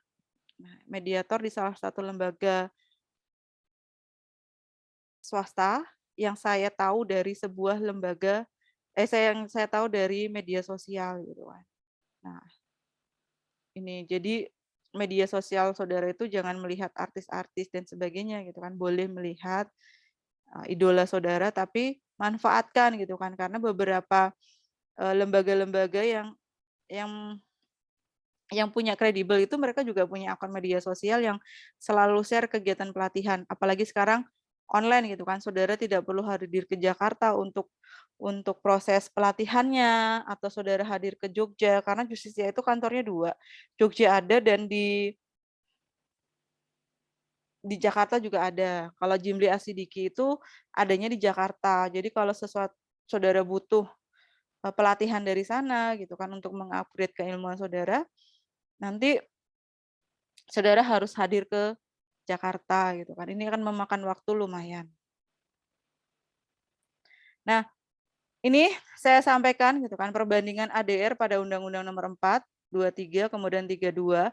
A: Nah, mediator di salah satu lembaga swasta yang saya tahu dari sebuah lembaga yang saya tahu dari media sosial gitu kan. Nah, ini jadi media sosial saudara itu jangan melihat artis-artis dan sebagainya gitu kan. Boleh melihat idola saudara tapi manfaatkan gitu kan, karena beberapa lembaga-lembaga yang yang punya kredibel itu mereka juga punya akun media sosial yang selalu share kegiatan pelatihan. Apalagi sekarang online gitu kan, saudara tidak perlu hadir ke Jakarta untuk proses pelatihannya, atau saudara hadir ke Jogja, karena Justisia itu kantornya 2, Jogja ada dan di Jakarta juga ada. Kalau Jimli Asidiki itu adanya di Jakarta. Jadi kalau sesuatu saudara butuh pelatihan dari sana gitu kan untuk mengupgrade keilmuan saudara, nanti saudara harus hadir ke Jakarta gitu kan. Ini akan memakan waktu lumayan. Nah, ini saya sampaikan gitu kan perbandingan ADR pada Undang-Undang Nomor 4, 23 kemudian 32.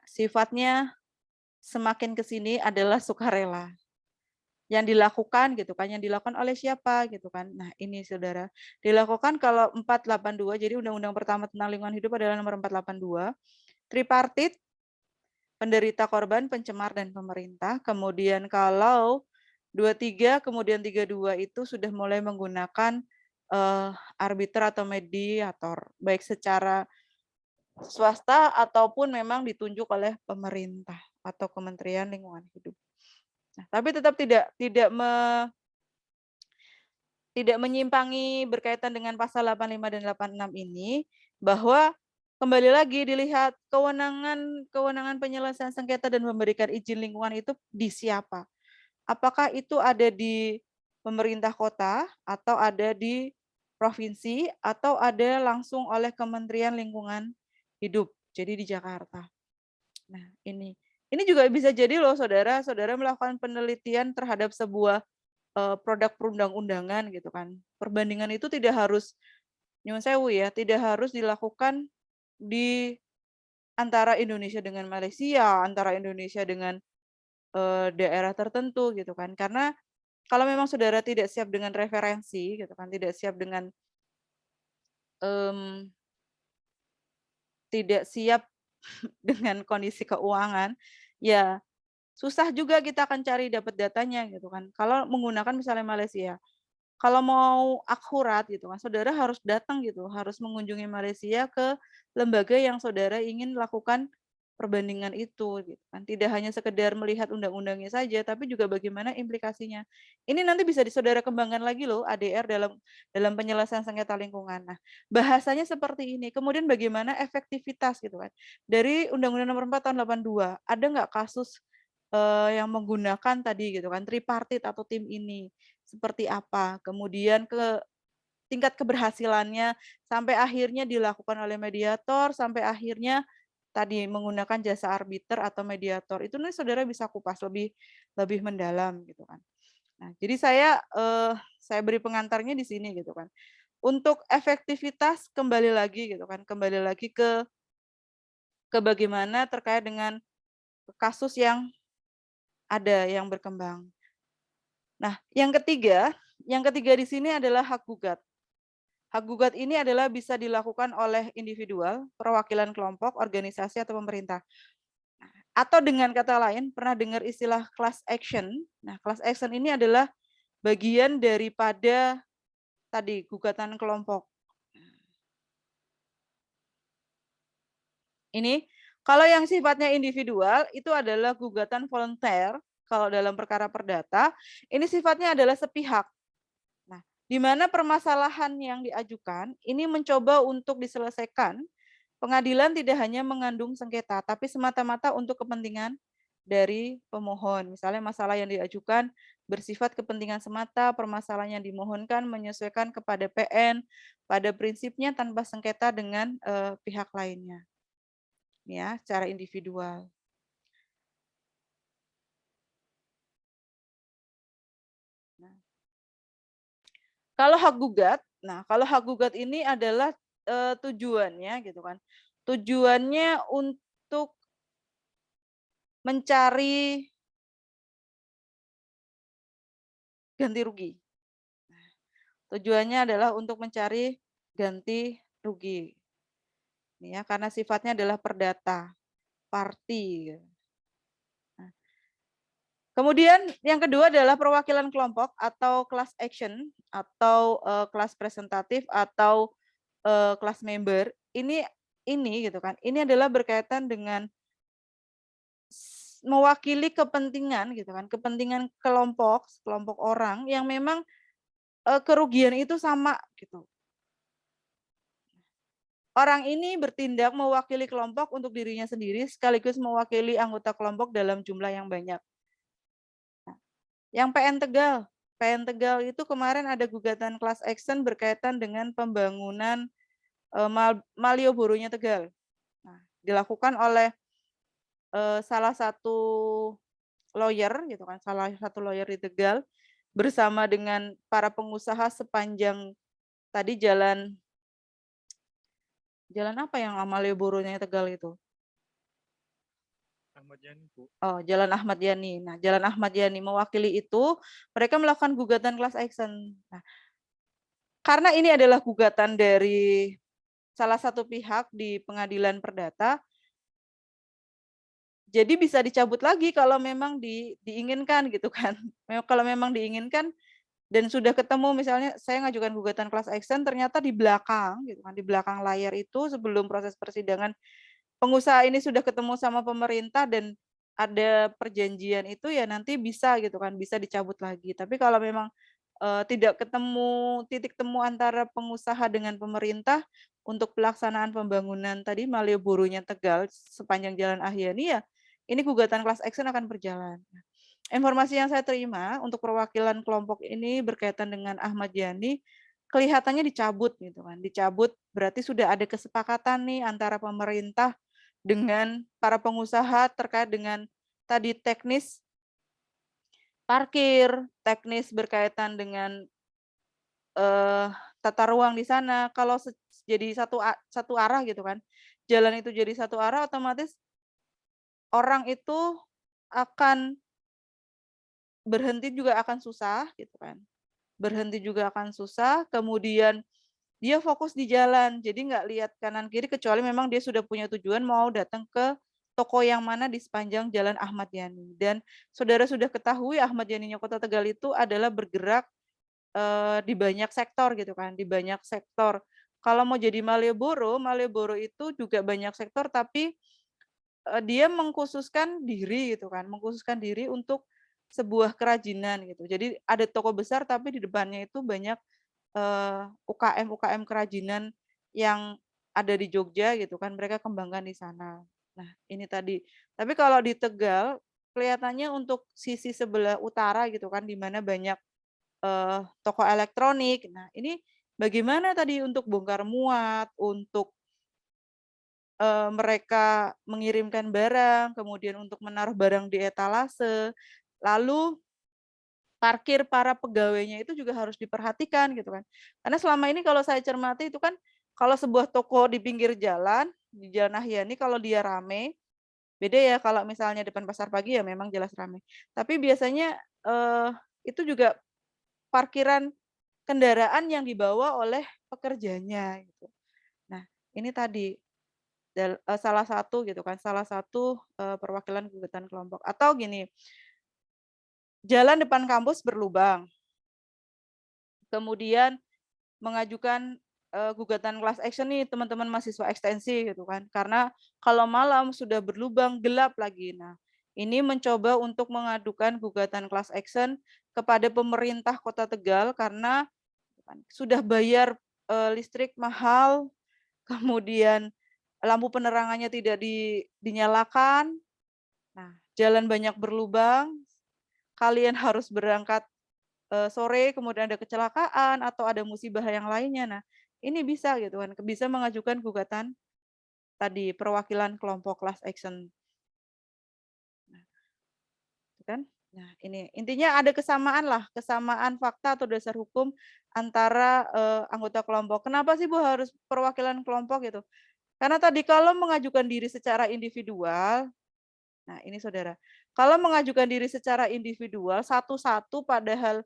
A: Sifatnya semakin ke sini adalah sukarela. Yang dilakukan gitu kan, yang dilakukan oleh siapa gitu kan. Nah, ini Saudara, dilakukan kalau 482, jadi Undang-Undang pertama tentang lingkungan hidup adalah nomor 482, tripartit, penderita korban, pencemar, dan pemerintah. Kemudian kalau 23, kemudian 32 itu sudah mulai menggunakan arbiter atau mediator, baik secara swasta ataupun memang ditunjuk oleh pemerintah atau Kementerian Lingkungan Hidup. Nah, tapi tetap tidak menyimpangi berkaitan dengan pasal 85 dan 86 ini, bahwa kembali lagi dilihat kewenangan penyelesaian sengketa dan memberikan izin lingkungan itu di siapa. Apakah itu ada di pemerintah kota, atau ada di provinsi, atau ada langsung oleh Kementerian Lingkungan Hidup, jadi di Jakarta. Nah, ini juga bisa jadi loh saudara melakukan penelitian terhadap sebuah produk perundang-undangan gitu kan. Perbandingan itu tidak harus nyuwun sewu ya, tidak harus dilakukan di antara Indonesia dengan Malaysia, antara Indonesia dengan daerah tertentu gitu kan. Karena kalau memang saudara tidak siap dengan referensi gitu kan, tidak siap dengan tidak siap dengan kondisi keuangan, ya susah juga kita akan cari dapat datanya gitu kan. Kalau menggunakan misalnya Malaysia. Kalau mau akurat gitu kan, saudara harus datang gitu, harus mengunjungi Malaysia ke lembaga yang saudara ingin lakukan perbandingan itu gitu kan. Tidak hanya sekedar melihat undang-undangnya saja, tapi juga bagaimana implikasinya. Ini nanti bisa saudara kembangkan lagi loh ADR dalam penyelesaian sengketa lingkungan. Nah, bahasanya seperti ini. Kemudian bagaimana efektivitas gitu kan. Dari Undang-Undang Nomor 4 tahun 82, ada nggak kasus yang menggunakan tadi gitu kan tripartit atau tim ini seperti apa, kemudian tingkat keberhasilannya sampai akhirnya dilakukan oleh mediator, sampai akhirnya tadi menggunakan jasa arbiter atau mediator. Itu nih saudara bisa kupas lebih lebih mendalam gitu kan. Nah, jadi saya beri pengantarnya di sini gitu kan. Untuk efektivitas kembali lagi gitu kan, kembali lagi ke bagaimana terkait dengan kasus yang ada yang berkembang. Nah, yang ketiga di sini adalah hak gugat. Hak gugat ini adalah bisa dilakukan oleh individual, perwakilan kelompok, organisasi, atau pemerintah. Atau dengan kata lain, pernah dengar istilah class action? Nah, class action ini adalah bagian daripada tadi gugatan kelompok. Ini kalau yang sifatnya individual itu adalah gugatan volunteer. Kalau dalam perkara perdata, ini sifatnya adalah sepihak. Nah, di mana permasalahan yang diajukan ini mencoba untuk diselesaikan, pengadilan tidak hanya mengandung sengketa, tapi semata-mata untuk kepentingan dari pemohon. Misalnya masalah yang diajukan bersifat kepentingan semata, permasalahan yang dimohonkan menyesuaikan kepada PN, pada prinsipnya tanpa sengketa dengan pihak lainnya. Ya, secara individual. Nah, Kalau hak gugat, nah kalau hak gugat ini adalah tujuannya gitu kan. Tujuannya untuk mencari ganti rugi. Tujuannya adalah untuk mencari ganti rugi. Ini ya, karena sifatnya adalah perdata, party. Nah, kemudian yang kedua adalah perwakilan kelompok atau class action atau kelas presentatif atau class member. Ini gitu kan. Ini adalah berkaitan dengan mewakili kepentingan gitu kan, kepentingan kelompok orang yang memang kerugian itu sama gitu. Orang ini bertindak mewakili kelompok untuk dirinya sendiri sekaligus mewakili anggota kelompok dalam jumlah yang banyak. Nah, yang PN Tegal itu kemarin ada gugatan class action berkaitan dengan pembangunan Malioboro-nya Tegal. Nah, dilakukan oleh salah satu lawyer gitu kan, salah satu lawyer di Tegal bersama dengan para pengusaha sepanjang tadi jalan apa yang Malioboro-nya Tegal itu?
B: Ahmad Yani, Bu.
A: Oh, Jalan Ahmad Yani. Nah, Jalan Ahmad Yani mewakili itu, mereka melakukan gugatan class action. Nah, karena ini adalah gugatan dari salah satu pihak di pengadilan perdata, jadi bisa dicabut lagi kalau memang diinginkan gitu kan. Kalau memang diinginkan dan sudah ketemu misalnya saya ngajukan gugatan class action ternyata di belakang gitu kan, di belakang layar itu sebelum proses persidangan pengusaha ini sudah ketemu sama pemerintah dan ada perjanjian itu ya nanti bisa gitu kan, bisa dicabut lagi. Tapi kalau memang tidak ketemu titik temu antara pengusaha dengan pemerintah untuk pelaksanaan pembangunan tadi Malioboro-nya Tegal sepanjang Jalan Ahyani ya, ini gugatan class action akan berjalan. Informasi yang saya terima untuk perwakilan kelompok ini berkaitan dengan Ahmad Yani, kelihatannya dicabut gitu kan, dicabut berarti sudah ada kesepakatan nih antara pemerintah dengan para pengusaha terkait dengan tadi teknis parkir, teknis berkaitan dengan tata ruang di sana. Kalau jadi satu arah gitu kan, jalan itu jadi satu arah otomatis orang itu akan berhenti juga akan susah gitu kan. Berhenti juga akan susah, kemudian dia fokus di jalan, jadi nggak lihat kanan kiri kecuali memang dia sudah punya tujuan mau datang ke toko yang mana di sepanjang Jalan Ahmad Yani. Dan saudara sudah ketahui Ahmad Yani-nya Kota Tegal itu adalah bergerak di banyak sektor gitu kan, di banyak sektor. Kalau mau jadi Malioboro, Malioboro itu juga banyak sektor tapi dia mengkhususkan diri gitu kan, mengkhususkan diri untuk sebuah kerajinan gitu. Jadi ada toko besar tapi di depannya itu banyak UKM kerajinan yang ada di Jogja gitu kan, mereka kembangkan di sana. Nah, ini tadi. Tapi kalau di Tegal kelihatannya untuk sisi sebelah utara gitu kan, di mana banyak toko elektronik. Nah, ini bagaimana tadi untuk bongkar muat, untuk mereka mengirimkan barang, kemudian untuk menaruh barang di etalase, lalu parkir para pegawainya itu juga harus diperhatikan gitu kan. Karena selama ini kalau saya cermati itu kan kalau sebuah toko di pinggir jalan, di Jalan Ahyani kalau dia rame, beda ya kalau misalnya depan pasar pagi ya memang jelas rame. Tapi biasanya itu juga parkiran kendaraan yang dibawa oleh pekerjanya gitu. Nah, ini tadi salah satu gitu kan, salah satu perwakilan gugatan kelompok. Atau gini, jalan depan kampus berlubang, kemudian mengajukan gugatan class action nih teman-teman mahasiswa ekstensi gitu kan. Karena kalau malam sudah berlubang gelap lagi. Nah, ini mencoba untuk mengadukan gugatan class action kepada pemerintah Kota Tegal karena sudah bayar listrik mahal, kemudian lampu penerangannya tidak dinyalakan. Nah, jalan banyak berlubang, kalian harus berangkat sore, kemudian ada kecelakaan atau ada musibah yang lainnya. Nah, ini bisa gitu kan, bisa mengajukan gugatan tadi perwakilan kelompok class action. Nah, kan? Nah, ini intinya ada kesamaan lah, kesamaan fakta atau dasar hukum antara, anggota kelompok. Kenapa sih Bu harus perwakilan kelompok gitu? Karena tadi kalau mengajukan diri secara individual, nah ini Saudara, kalau mengajukan diri secara individual satu-satu padahal,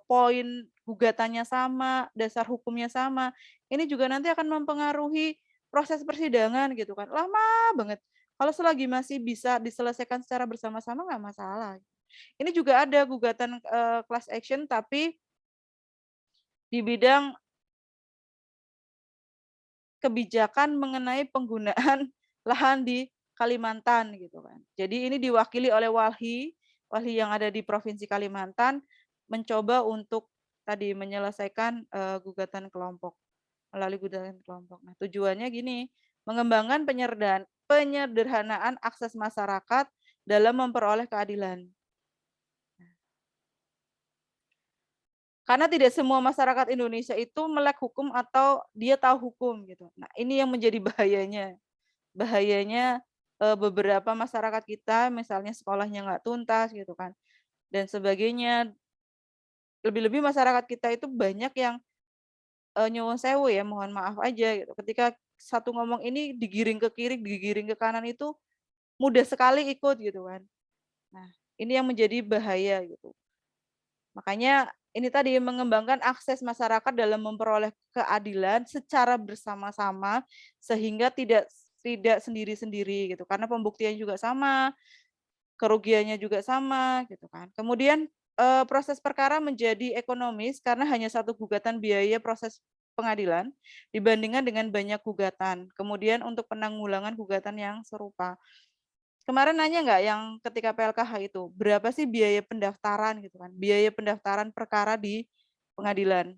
A: poin gugatannya sama, dasar hukumnya sama, ini juga nanti akan mempengaruhi proses persidangan gitu kan, lama banget. Kalau selagi masih bisa diselesaikan secara bersama-sama nggak masalah. Ini juga ada gugatan, class action tapi di bidang kebijakan mengenai penggunaan lahan di Kalimantan gitu kan. Jadi ini diwakili oleh walhi yang ada di Provinsi Kalimantan mencoba untuk tadi menyelesaikan, gugatan kelompok, melalui gugatan kelompok. Nah, tujuannya gini, mengembangkan penyederhanaan akses masyarakat dalam memperoleh keadilan. Karena tidak semua masyarakat Indonesia itu melek hukum atau dia tahu hukum gitu. Nah, ini yang menjadi bahayanya. Bahayanya, beberapa masyarakat kita misalnya sekolahnya nggak tuntas gitu kan, dan sebagainya. Lebih-lebih masyarakat kita itu banyak yang, nyuwun sewu ya, mohon maaf aja gitu, ketika satu ngomong ini digiring ke kiri, digiring ke kanan itu mudah sekali ikut gitu kan. Nah, ini yang menjadi bahaya gitu. Makanya ini tadi mengembangkan akses masyarakat dalam memperoleh keadilan secara bersama-sama sehingga tidak sendiri-sendiri gitu. Karena pembuktian juga sama, kerugiannya juga sama gitu kan. Kemudian proses perkara menjadi ekonomis karena hanya satu gugatan biaya proses pengadilan dibandingkan dengan banyak gugatan. Kemudian untuk penanggulangan gugatan yang serupa. Kemarin nanya nggak yang ketika PLKH itu, berapa sih biaya pendaftaran gitu kan, biaya pendaftaran perkara di pengadilan?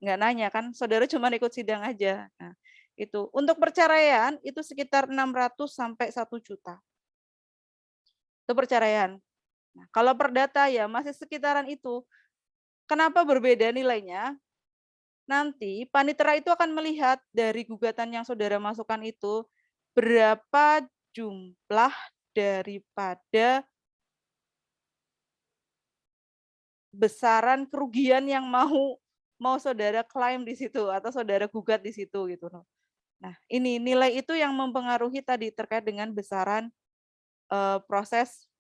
A: Nggak nanya kan, saudara cuma ikut sidang aja. Nah, itu. Untuk perceraian itu sekitar 600 sampai 1 juta. Itu perceraian. Nah, kalau perdata ya masih sekitaran itu. Kenapa berbeda nilainya? Nanti panitera itu akan melihat dari gugatan yang saudara masukkan itu, berapa jumlah daripada besaran kerugian yang mau saudara klaim di situ atau saudara gugat di situ gitu loh. Nah, ini nilai itu yang mempengaruhi tadi terkait dengan besaran, proses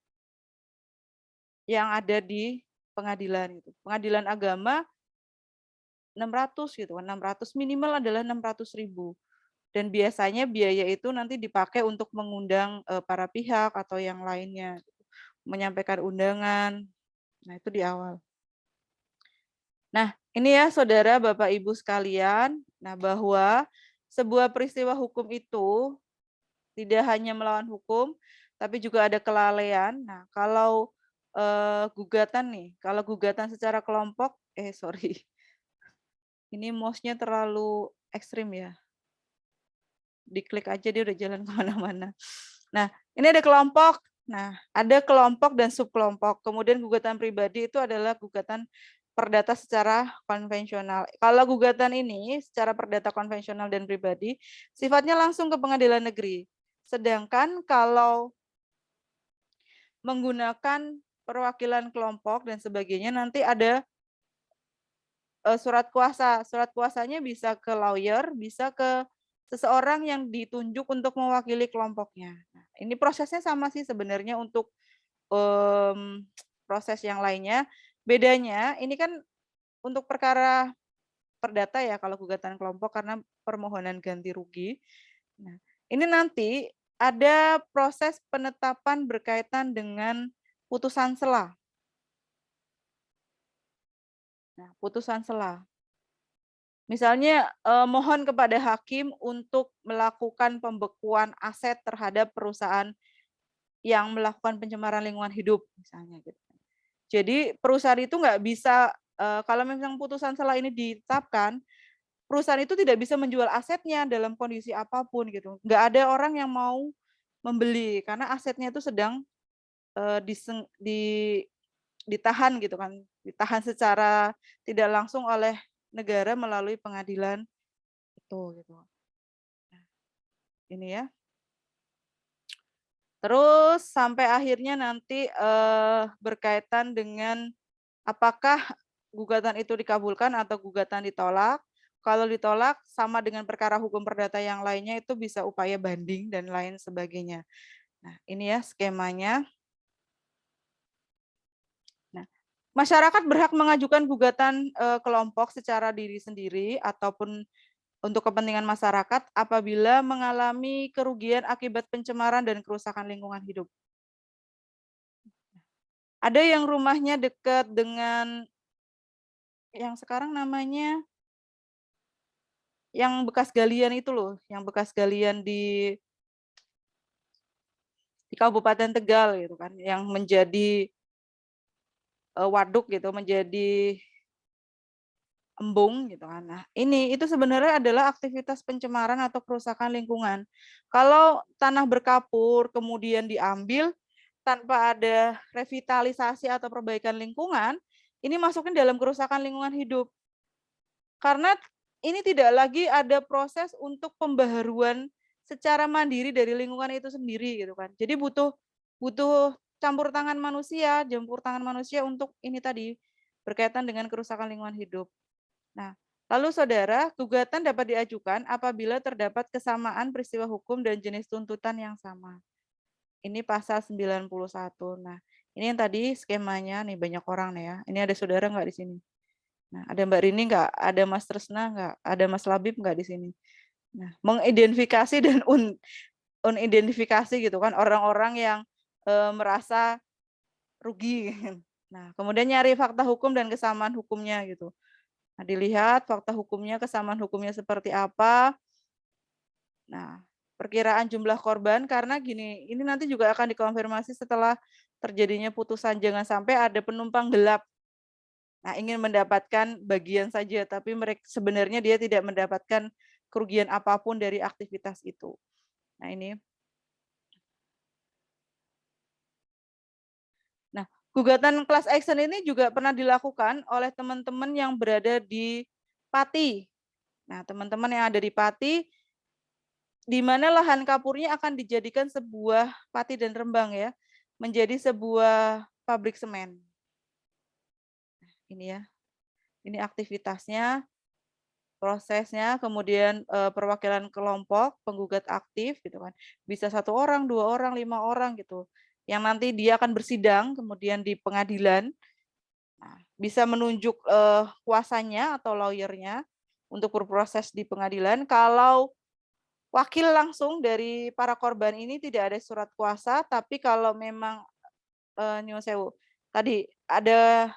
A: yang ada di pengadilan gitu. Pengadilan agama 600 gitu kan, 600 minimal adalah 600.000 dan biasanya biaya itu nanti dipakai untuk mengundang, para pihak atau yang lainnya gitu, menyampaikan undangan. Nah, itu di awal. Nah, ini ya saudara, Bapak, Ibu sekalian, nah bahwa sebuah peristiwa hukum itu tidak hanya melawan hukum, tapi juga ada kelalaian. Nah, kalau gugatan nih, kalau gugatan secara kelompok, sorry, ini mouse-nya terlalu ekstrim ya. Diklik aja dia udah jalan kemana-mana. Nah, ini ada kelompok. Nah, ada kelompok dan subkelompok. Kemudian gugatan pribadi itu adalah gugatan perdata secara konvensional. Kalau gugatan ini secara perdata konvensional dan pribadi, sifatnya langsung ke pengadilan negeri. Sedangkan kalau menggunakan perwakilan kelompok dan sebagainya, nanti ada surat kuasa. Surat kuasanya bisa ke lawyer, bisa ke seseorang yang ditunjuk untuk mewakili kelompoknya. Nah, ini prosesnya sama sih sebenarnya untuk proses yang lainnya. Bedanya ini kan untuk perkara perdata ya kalau gugatan kelompok karena permohonan ganti rugi. Nah, ini nanti ada proses penetapan berkaitan dengan putusan sela. Nah, putusan sela. Misalnya mohon kepada hakim untuk melakukan pembekuan aset terhadap perusahaan yang melakukan pencemaran lingkungan hidup misalnya gitu. Jadi perusahaan itu nggak bisa kalau memang putusan sela ini ditetapkan, perusahaan itu tidak bisa menjual asetnya dalam kondisi apapun gitu. Nggak ada orang yang mau membeli karena asetnya itu sedang ditahan gitu kan, ditahan secara tidak langsung oleh negara melalui pengadilan itu gitu. Nah, ini ya. Terus sampai akhirnya nanti berkaitan dengan apakah gugatan itu dikabulkan atau gugatan ditolak. Kalau ditolak, sama dengan perkara hukum perdata yang lainnya itu bisa upaya banding dan lain sebagainya. Nah, ini ya skemanya. Nah, masyarakat berhak mengajukan gugatan kelompok secara diri sendiri ataupun untuk kepentingan masyarakat apabila mengalami kerugian akibat pencemaran dan kerusakan lingkungan hidup. Ada yang rumahnya dekat dengan yang sekarang namanya yang bekas galian itu loh, yang bekas galian di Kabupaten Tegal gitu kan, yang menjadi waduk gitu, menjadi embung gitu kan. Nah, ini itu sebenarnya adalah aktivitas pencemaran atau kerusakan lingkungan. Kalau tanah berkapur kemudian diambil tanpa ada revitalisasi atau perbaikan lingkungan, ini masukin dalam kerusakan lingkungan hidup. Karena ini tidak lagi ada proses untuk pembaharuan secara mandiri dari lingkungan itu sendiri gitu kan. Jadi butuh butuh campur tangan manusia, jempur tangan manusia untuk ini tadi berkaitan dengan kerusakan lingkungan hidup. Nah, lalu saudara, gugatan dapat diajukan apabila terdapat kesamaan peristiwa hukum dan jenis tuntutan yang sama. Ini pasal 91. Nah, ini yang tadi skemanya nih banyak orang nih ya. Ini ada saudara nggak di sini? Nah, ada Mbak Rini nggak? Ada Mas Tresna nggak? Ada Mas Labib nggak di sini? Nah, mengidentifikasi dan unidentifikasi gitu kan orang-orang yang merasa rugi. Nah, kemudian nyari fakta hukum dan kesamaan hukumnya gitu. Nah, dilihat fakta hukumnya, kesamaan hukumnya seperti apa. Nah, perkiraan jumlah korban karena gini, ini nanti juga akan dikonfirmasi setelah terjadinya putusan, jangan sampai ada penumpang gelap. Nah, ingin mendapatkan bagian saja, tapi mereka sebenarnya dia tidak mendapatkan kerugian apapun dari aktivitas itu. Nah, ini. Nah, gugatan class action ini juga pernah dilakukan oleh teman-teman yang berada di Pati. Nah, teman-teman yang ada di Pati, di mana lahan kapurnya akan dijadikan sebuah Pati dan Rembang ya, menjadi sebuah pabrik semen. Ini ya, ini aktivitasnya, prosesnya, kemudian perwakilan kelompok, penggugat aktif gitu kan, bisa 1 orang, 2 orang, 5 orang gitu, yang nanti dia akan bersidang kemudian di pengadilan. Nah, bisa menunjuk kuasanya atau lawyernya untuk berproses di pengadilan. Kalau wakil langsung dari para korban ini tidak ada surat kuasa, tapi kalau memang nyuwun sewu, tadi ada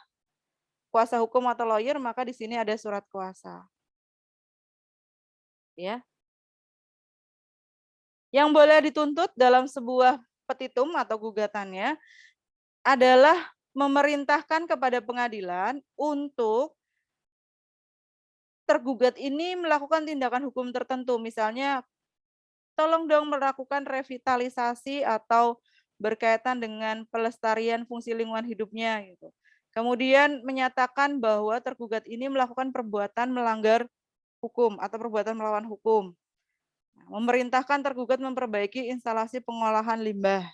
A: kuasa hukum atau lawyer, maka di sini ada surat kuasa. Ya. Yang boleh dituntut dalam sebuah petitum atau gugatannya adalah memerintahkan kepada pengadilan untuk tergugat ini melakukan tindakan hukum tertentu, misalnya tolong dong melakukan revitalisasi atau berkaitan dengan pelestarian fungsi lingkungan hidupnya gitu. Kemudian menyatakan bahwa tergugat ini melakukan perbuatan melanggar hukum atau perbuatan melawan hukum. Nah, memerintahkan tergugat memperbaiki instalasi pengolahan limbah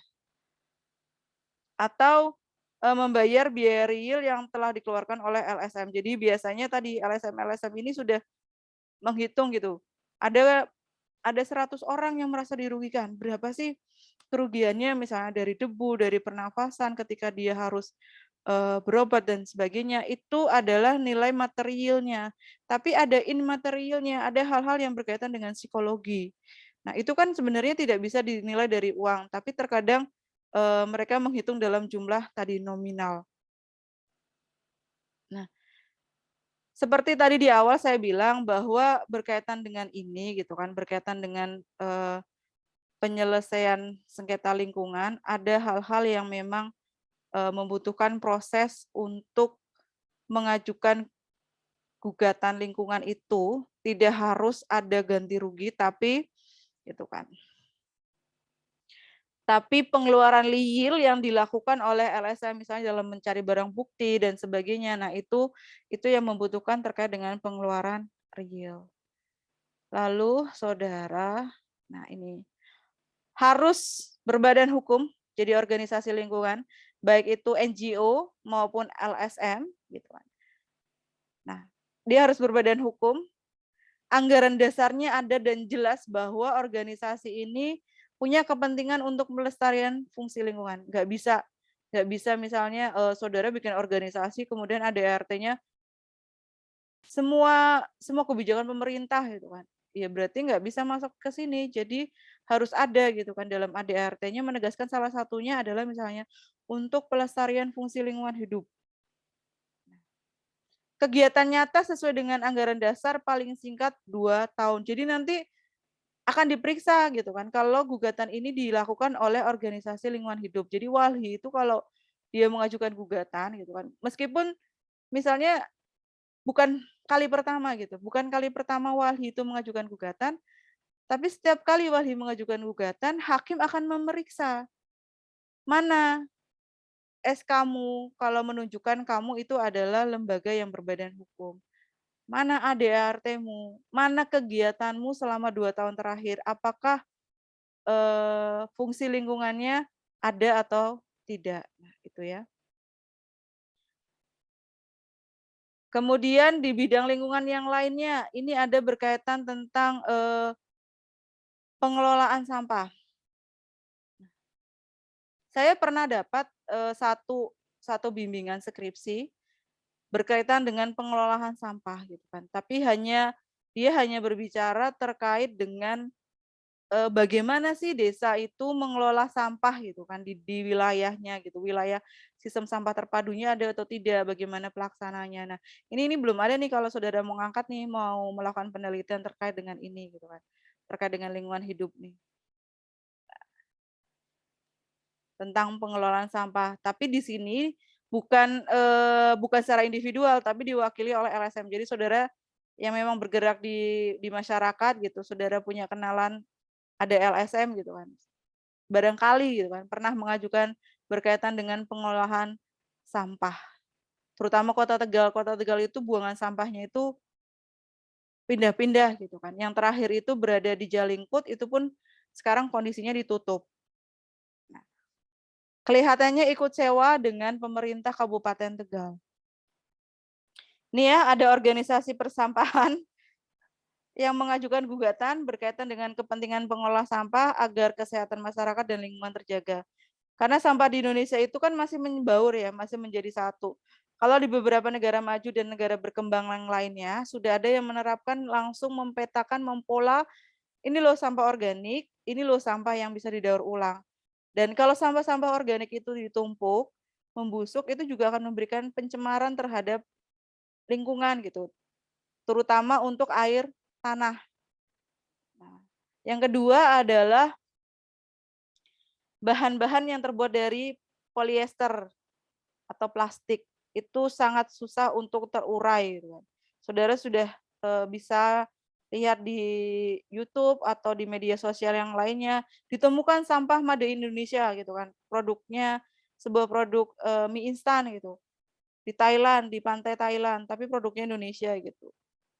A: atau membayar biaya real yang telah dikeluarkan oleh LSM. Jadi biasanya tadi LSM ini sudah menghitung gitu. Ada 100 orang yang merasa dirugikan. Berapa sih kerugiannya misalnya dari debu, dari pernafasan ketika dia harus berobat dan sebagainya, itu adalah nilai materialnya. Tapi ada immaterialnya, ada hal-hal yang berkaitan dengan psikologi. Nah, itu kan sebenarnya tidak bisa dinilai dari uang, tapi terkadang mereka menghitung dalam jumlah tadi nominal. Nah, seperti tadi di awal saya bilang bahwa berkaitan dengan ini gitu kan, berkaitan dengan penyelesaian sengketa lingkungan, ada hal-hal yang memang membutuhkan proses untuk mengajukan gugatan lingkungan itu, tidak harus ada ganti rugi, tapi gitu kan. Tapi pengeluaran real yang dilakukan oleh LSM misalnya dalam mencari barang bukti dan sebagainya, nah itu yang membutuhkan terkait dengan pengeluaran real. Lalu saudara, nah ini harus berbadan hukum, jadi organisasi lingkungan, baik itu NGO maupun LSM gitu kan. dia harus berbadan hukum, anggaran dasarnya ada dan jelas bahwa organisasi ini punya kepentingan untuk melestarian fungsi lingkungan. Nggak bisa misalnya, saudara bikin organisasi kemudian ADART-nya semua semua kebijakan pemerintah gitu kan. Ya berarti nggak bisa masuk ke sini. Jadi harus ada gitu kan dalam ADART-nya menegaskan salah satunya adalah misalnya untuk pelestarian fungsi lingkungan hidup. Kegiatan nyata sesuai dengan anggaran dasar paling singkat 2 tahun. Jadi nanti akan diperiksa gitu kan kalau gugatan ini dilakukan oleh organisasi lingkungan hidup. Jadi WALHI itu kalau dia mengajukan gugatan gitu kan, meskipun misalnya bukan kali pertama gitu, bukan kali pertama WALHI itu mengajukan gugatan, tapi setiap kali WALHI mengajukan gugatan, hakim akan memeriksa, mana SK-mu kalau menunjukkan kamu itu adalah lembaga yang berbadan hukum. Mana ADART-mu, mana kegiatanmu selama 2 tahun terakhir, apakah fungsi lingkungannya ada atau tidak. Nah, itu ya. Kemudian di bidang lingkungan yang lainnya, ini ada berkaitan tentang pengelolaan sampah. Saya pernah dapat satu bimbingan skripsi berkaitan dengan pengelolaan sampah gitu kan. Tapi dia hanya berbicara terkait dengan bagaimana sih desa itu mengelola sampah gitu kan di wilayahnya gitu, wilayah sistem sampah terpadunya ada atau tidak, bagaimana pelaksananya. Nah, ini belum ada nih kalau saudara mau ngangkat nih, mau melakukan penelitian terkait dengan ini gitu kan, terkait dengan lingkungan hidup nih, tentang pengelolaan sampah. Tapi di sini bukan secara individual, tapi diwakili oleh LSM. Jadi saudara yang memang bergerak di masyarakat gitu, saudara punya kenalan ada LSM gitu kan. Barangkali gitu kan, pernah mengajukan berkaitan dengan pengolahan sampah. Terutama Kota Tegal. Kota Tegal itu buangan sampahnya itu pindah-pindah gitu kan. Yang terakhir itu berada di Jalingkut, itu pun sekarang kondisinya ditutup. Nah, kelihatannya ikut sewa dengan pemerintah Kabupaten Tegal. Ini ya, ada organisasi persampahan yang mengajukan gugatan berkaitan dengan kepentingan pengolah sampah agar kesehatan masyarakat dan lingkungan terjaga. Karena sampah di Indonesia itu kan masih menyebaur ya, masih menjadi satu. Kalau di beberapa negara maju dan negara berkembang yang lainnya, sudah ada yang menerapkan langsung mempetakan, mempola, ini loh sampah organik, ini loh sampah yang bisa didaur ulang. Dan kalau sampah-sampah organik itu ditumpuk, membusuk, itu juga akan memberikan pencemaran terhadap lingkungan gitu, terutama untuk air tanah. Nah, yang kedua adalah bahan-bahan yang terbuat dari polyester atau plastik itu sangat susah untuk terurai gitu kan. Saudara sudah bisa lihat di YouTube atau di media sosial yang lainnya, ditemukan sampah made Indonesia gitu kan. Produknya sebuah produk mie instan gitu. Di Thailand, di pantai Thailand, tapi produknya Indonesia gitu.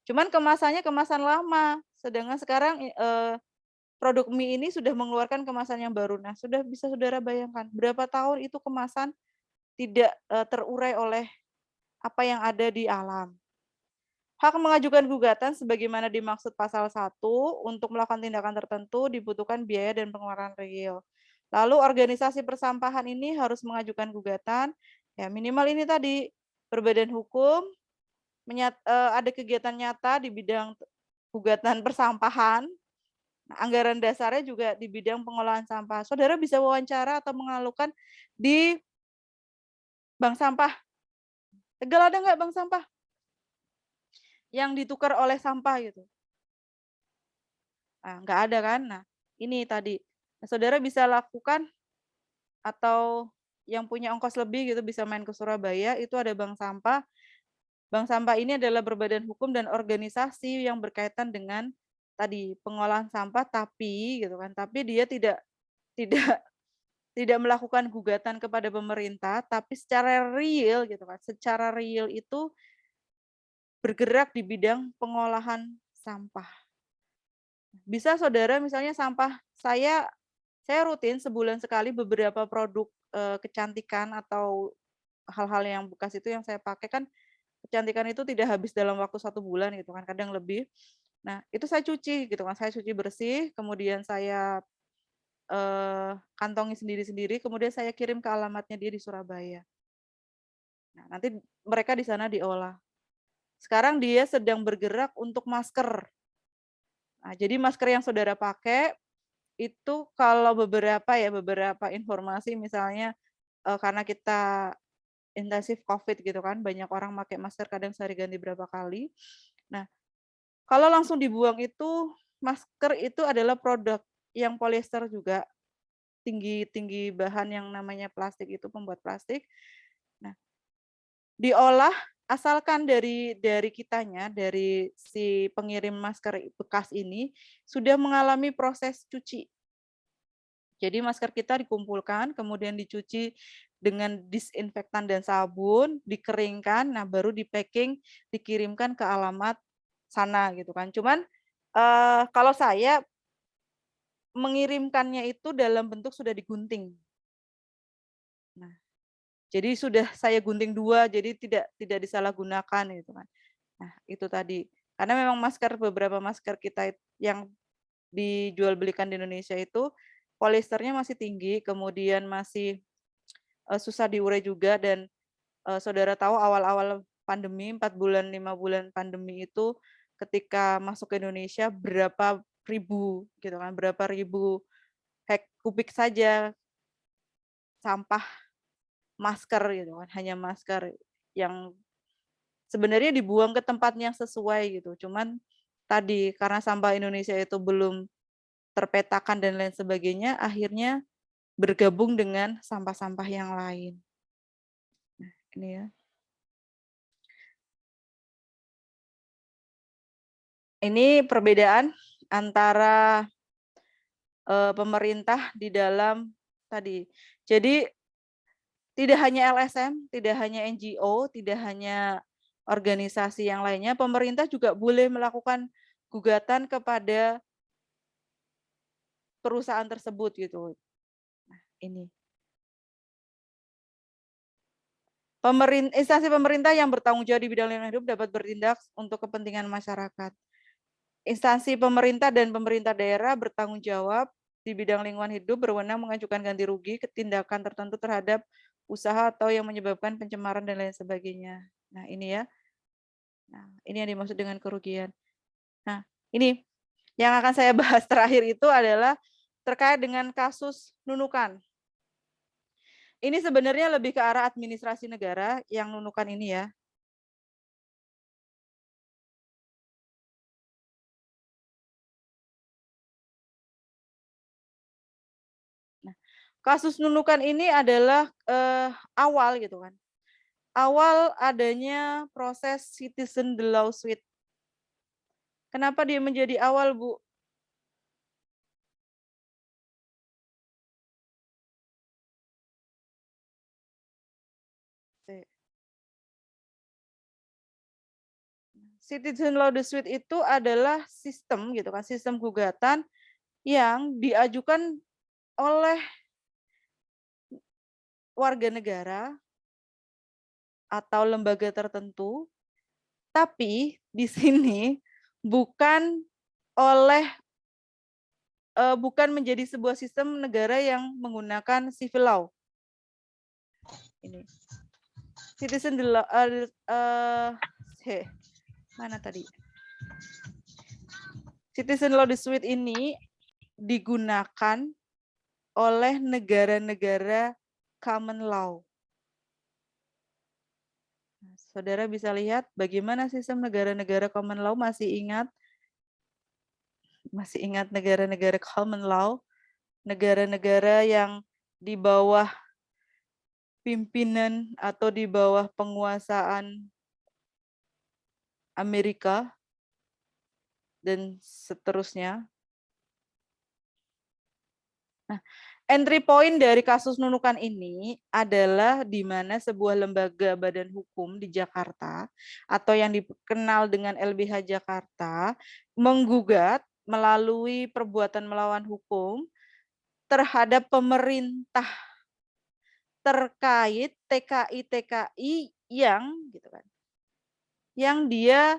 A: Cuman kemasannya kemasan lama, sedangkan sekarang produk mie ini sudah mengeluarkan kemasan yang baru. Nah, sudah bisa saudara bayangkan berapa tahun itu kemasan tidak terurai oleh apa yang ada di alam. Hak mengajukan gugatan sebagaimana dimaksud pasal 1 untuk melakukan tindakan tertentu dibutuhkan biaya dan pengeluaran real. Lalu organisasi persampahan ini harus mengajukan gugatan, ya minimal ini tadi berbadan hukum, ada kegiatan nyata di bidang gugatan persampahan. Nah, anggaran dasarnya juga di bidang pengolahan sampah. Saudara bisa wawancara atau mengalukan di bank sampah. Tegal ada nggak bank sampah? Yang ditukar oleh sampah gitu. Nah, nggak ada kan? Nah, ini tadi. Nah, saudara bisa lakukan atau yang punya ongkos lebih gitu bisa main ke Surabaya, itu ada bank sampah. Bank sampah ini adalah berbadan hukum dan organisasi yang berkaitan dengan tadi pengolahan sampah, tapi gitu kan, tapi dia tidak tidak melakukan gugatan kepada pemerintah, tapi secara real gitu kan, secara real itu bergerak di bidang pengolahan sampah. Bisa saudara misalnya sampah saya rutin sebulan sekali beberapa produk kecantikan atau hal-hal yang bekas itu yang saya pakai kan kecantikan itu tidak habis dalam waktu 1 bulan gitu kan, kadang lebih. Nah, itu saya cuci gitu kan, saya cuci bersih, kemudian saya, kantongi sendiri-sendiri, kemudian saya kirim ke alamatnya dia di Surabaya. Nah, nanti mereka di sana diolah. Sekarang dia sedang bergerak untuk masker. Nah, jadi masker yang saudara pakai, itu kalau beberapa informasi misalnya, karena kita intensif Covid gitu kan, banyak orang pakai masker kadang sehari ganti berapa kali. Nah, kalau langsung dibuang itu, masker itu adalah produk yang polyester juga, tinggi tinggi bahan yang namanya plastik itu, pembuat plastik. Nah, diolah asalkan dari kitanya, dari si pengirim masker bekas ini, sudah mengalami proses cuci. Jadi masker kita dikumpulkan, kemudian dicuci dengan disinfektan dan sabun, dikeringkan, nah baru di-packing, dikirimkan ke alamat sana gitu kan. Cuman, kalau saya mengirimkannya itu dalam bentuk sudah digunting. Nah, jadi sudah saya gunting 2, jadi tidak disalahgunakan gitu kan. Nah, itu tadi. Karena memang beberapa masker kita yang dijual belikan di Indonesia itu poliesternya masih tinggi, kemudian masih, susah diurai juga dan, saudara tahu awal-awal pandemi 4 bulan, 5 bulan pandemi itu ketika masuk ke Indonesia berapa ribu gitu kan, berapa ribu kubik saja sampah masker gitu kan, hanya masker yang sebenarnya dibuang ke tempat yang sesuai gitu. Cuman tadi karena sampah Indonesia itu belum terpetakan dan lain sebagainya, akhirnya bergabung dengan sampah-sampah yang lain. Nah, ini ya. Ini perbedaan antara, pemerintah di dalam tadi. Jadi tidak hanya LSM, tidak hanya NGO, tidak hanya organisasi yang lainnya, pemerintah juga boleh melakukan gugatan kepada perusahaan tersebut gitu. Nah, ini. Instansi pemerintah yang bertanggung jawab di bidang lingkungan hidup dapat bertindak untuk kepentingan masyarakat. Instansi pemerintah dan pemerintah daerah bertanggung jawab di bidang lingkungan hidup berwenang mengajukan ganti rugi ke tindakan tertentu terhadap usaha atau yang menyebabkan pencemaran dan lain sebagainya. Nah, ini ya. Nah, ini yang dimaksud dengan kerugian. Nah, ini yang akan saya bahas terakhir itu adalah terkait dengan kasus Nunukan. Ini sebenarnya lebih ke arah administrasi negara yang Nunukan ini ya. Nah, kasus Nunukan ini adalah awal gitu kan. Awal adanya proses citizen the lawsuit. Kenapa dia menjadi awal, Bu? Citizen lawsuit itu adalah sistem gitu kan, sistem gugatan yang diajukan oleh warga negara atau lembaga tertentu, tapi di sini bukan oleh bukan menjadi sebuah sistem negara yang menggunakan civil law. Ini citizen mana tadi? Citizen law dispute ini digunakan oleh negara-negara common law. Saudara bisa lihat bagaimana sistem negara-negara common law, masih ingat negara-negara common law, negara-negara yang di bawah pimpinan atau di bawah penguasaan Amerika dan seterusnya. Nah, entry point dari kasus Nunukan ini adalah di mana sebuah lembaga badan hukum di Jakarta atau yang dikenal dengan LBH Jakarta menggugat melalui perbuatan melawan hukum terhadap pemerintah terkait TKI-TKI yang gitu kan, yang dia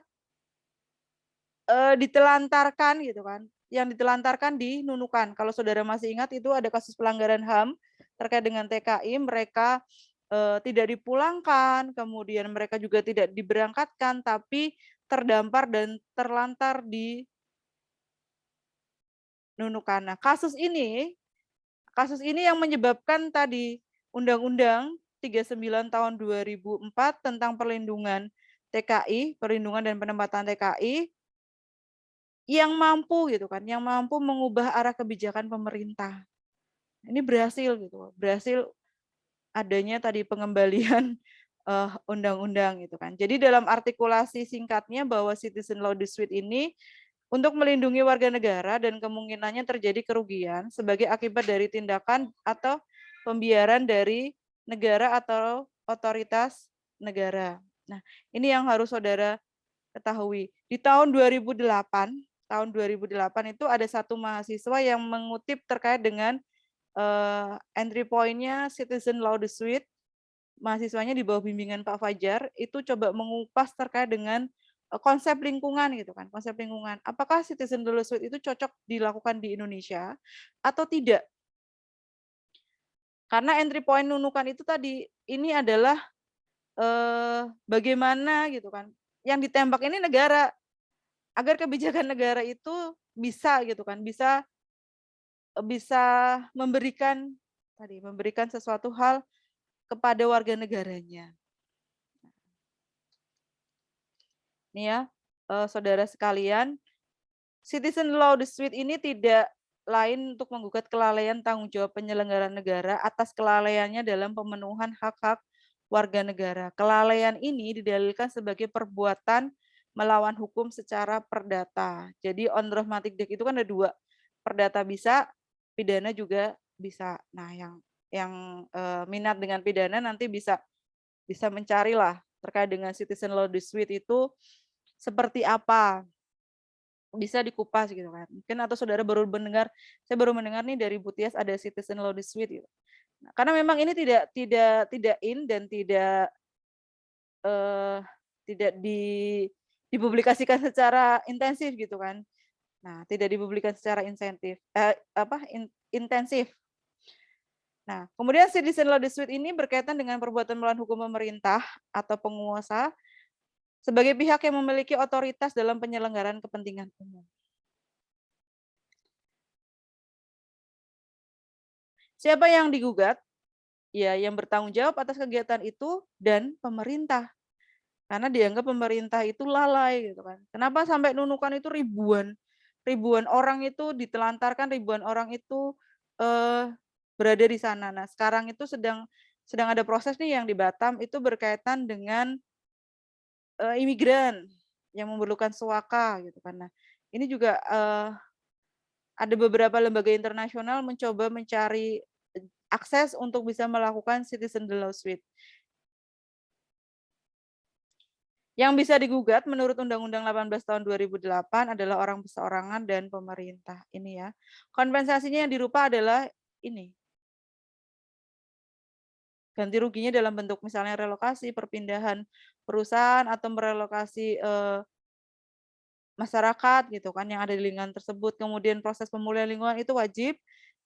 A: ditelantarkan gitu kan, yang ditelantarkan di Nunukan. Kalau saudara masih ingat itu ada kasus pelanggaran HAM terkait dengan TKI, mereka tidak dipulangkan, kemudian mereka juga tidak diberangkatkan, tapi terdampar dan terlantar di Nunukan. Nah, kasus ini yang menyebabkan tadi Undang-Undang 39 tahun 2004 tentang perlindungan TKI, perlindungan dan penempatan TKI yang mampu gitu kan, yang mampu mengubah arah kebijakan pemerintah. Ini berhasil gitu, berhasil adanya tadi pengembalian undang-undang gitu kan. Jadi dalam artikulasi singkatnya bahwa Citizen Law Dispute ini untuk melindungi warga negara dan kemungkinannya terjadi kerugian sebagai akibat dari tindakan atau pembiaran dari negara atau otoritas negara. Nah, ini yang harus saudara ketahui. Di tahun 2008 itu ada satu mahasiswa yang mengutip terkait dengan entry point-nya Citizen Law Dispute. Mahasiswanya di bawah bimbingan Pak Fajar itu coba mengupas terkait dengan konsep lingkungan gitu kan, konsep lingkungan. Apakah Citizen Law Dispute itu cocok dilakukan di Indonesia atau tidak? Karena entry point Nunukan itu tadi ini adalah bagaimana gitu kan, yang ditembak ini negara, agar kebijakan negara itu bisa gitu kan, bisa bisa memberikan sesuatu hal kepada warga negaranya. Nih ya, saudara sekalian, Citizen Law Dispute ini tidak lain untuk menggugat kelalaian tanggung jawab penyelenggara negara atas kelalaiannya dalam pemenuhan hak-hak warga negara. Kelalaian ini didalilkan sebagai perbuatan melawan hukum secara perdata. Jadi on drafmatic deck itu kan ada dua, perdata bisa, pidana juga bisa. Nah, yang minat dengan pidana nanti bisa mencarilah terkait dengan Citizen Law Dispute itu seperti apa, bisa dikupas gitu kan. Mungkin atau saudara saya baru mendengar nih dari Bu Tias ada Citizen Law Dispute gitu. Nah, karena memang ini tidak in dan eh, tidak dipublikasikan secara intensif gitu kan. Nah, tidak dipublikasikan secara intensif. Nah, kemudian Citizen Law Dispute ini berkaitan dengan perbuatan melawan hukum pemerintah atau penguasa sebagai pihak yang memiliki otoritas dalam penyelenggaraan kepentingan umum. Siapa yang digugat? Ya, yang bertanggung jawab atas kegiatan itu dan pemerintah. Karena dianggap pemerintah itu lalai gitu kan. Kenapa sampai Nunukan itu ribuan orang itu ditelantarkan, ribuan orang itu eh, berada di sana. Nah, sekarang itu sedang ada proses nih yang di Batam itu berkaitan dengan imigran yang memerlukan suaka gitu kan. Nah, ini juga ada beberapa lembaga internasional mencoba mencari akses untuk bisa melakukan Citizen Law Suite. Yang bisa digugat menurut Undang-Undang 18 tahun 2008 adalah orang perseorangan dan pemerintah. Ini ya. Kompensasinya yang dirupa adalah ini. Ganti ruginya dalam bentuk misalnya relokasi, perpindahan perusahaan atau merelokasi masyarakat gitu kan yang ada di lingkungan tersebut. Kemudian proses pemulihan lingkungan itu wajib,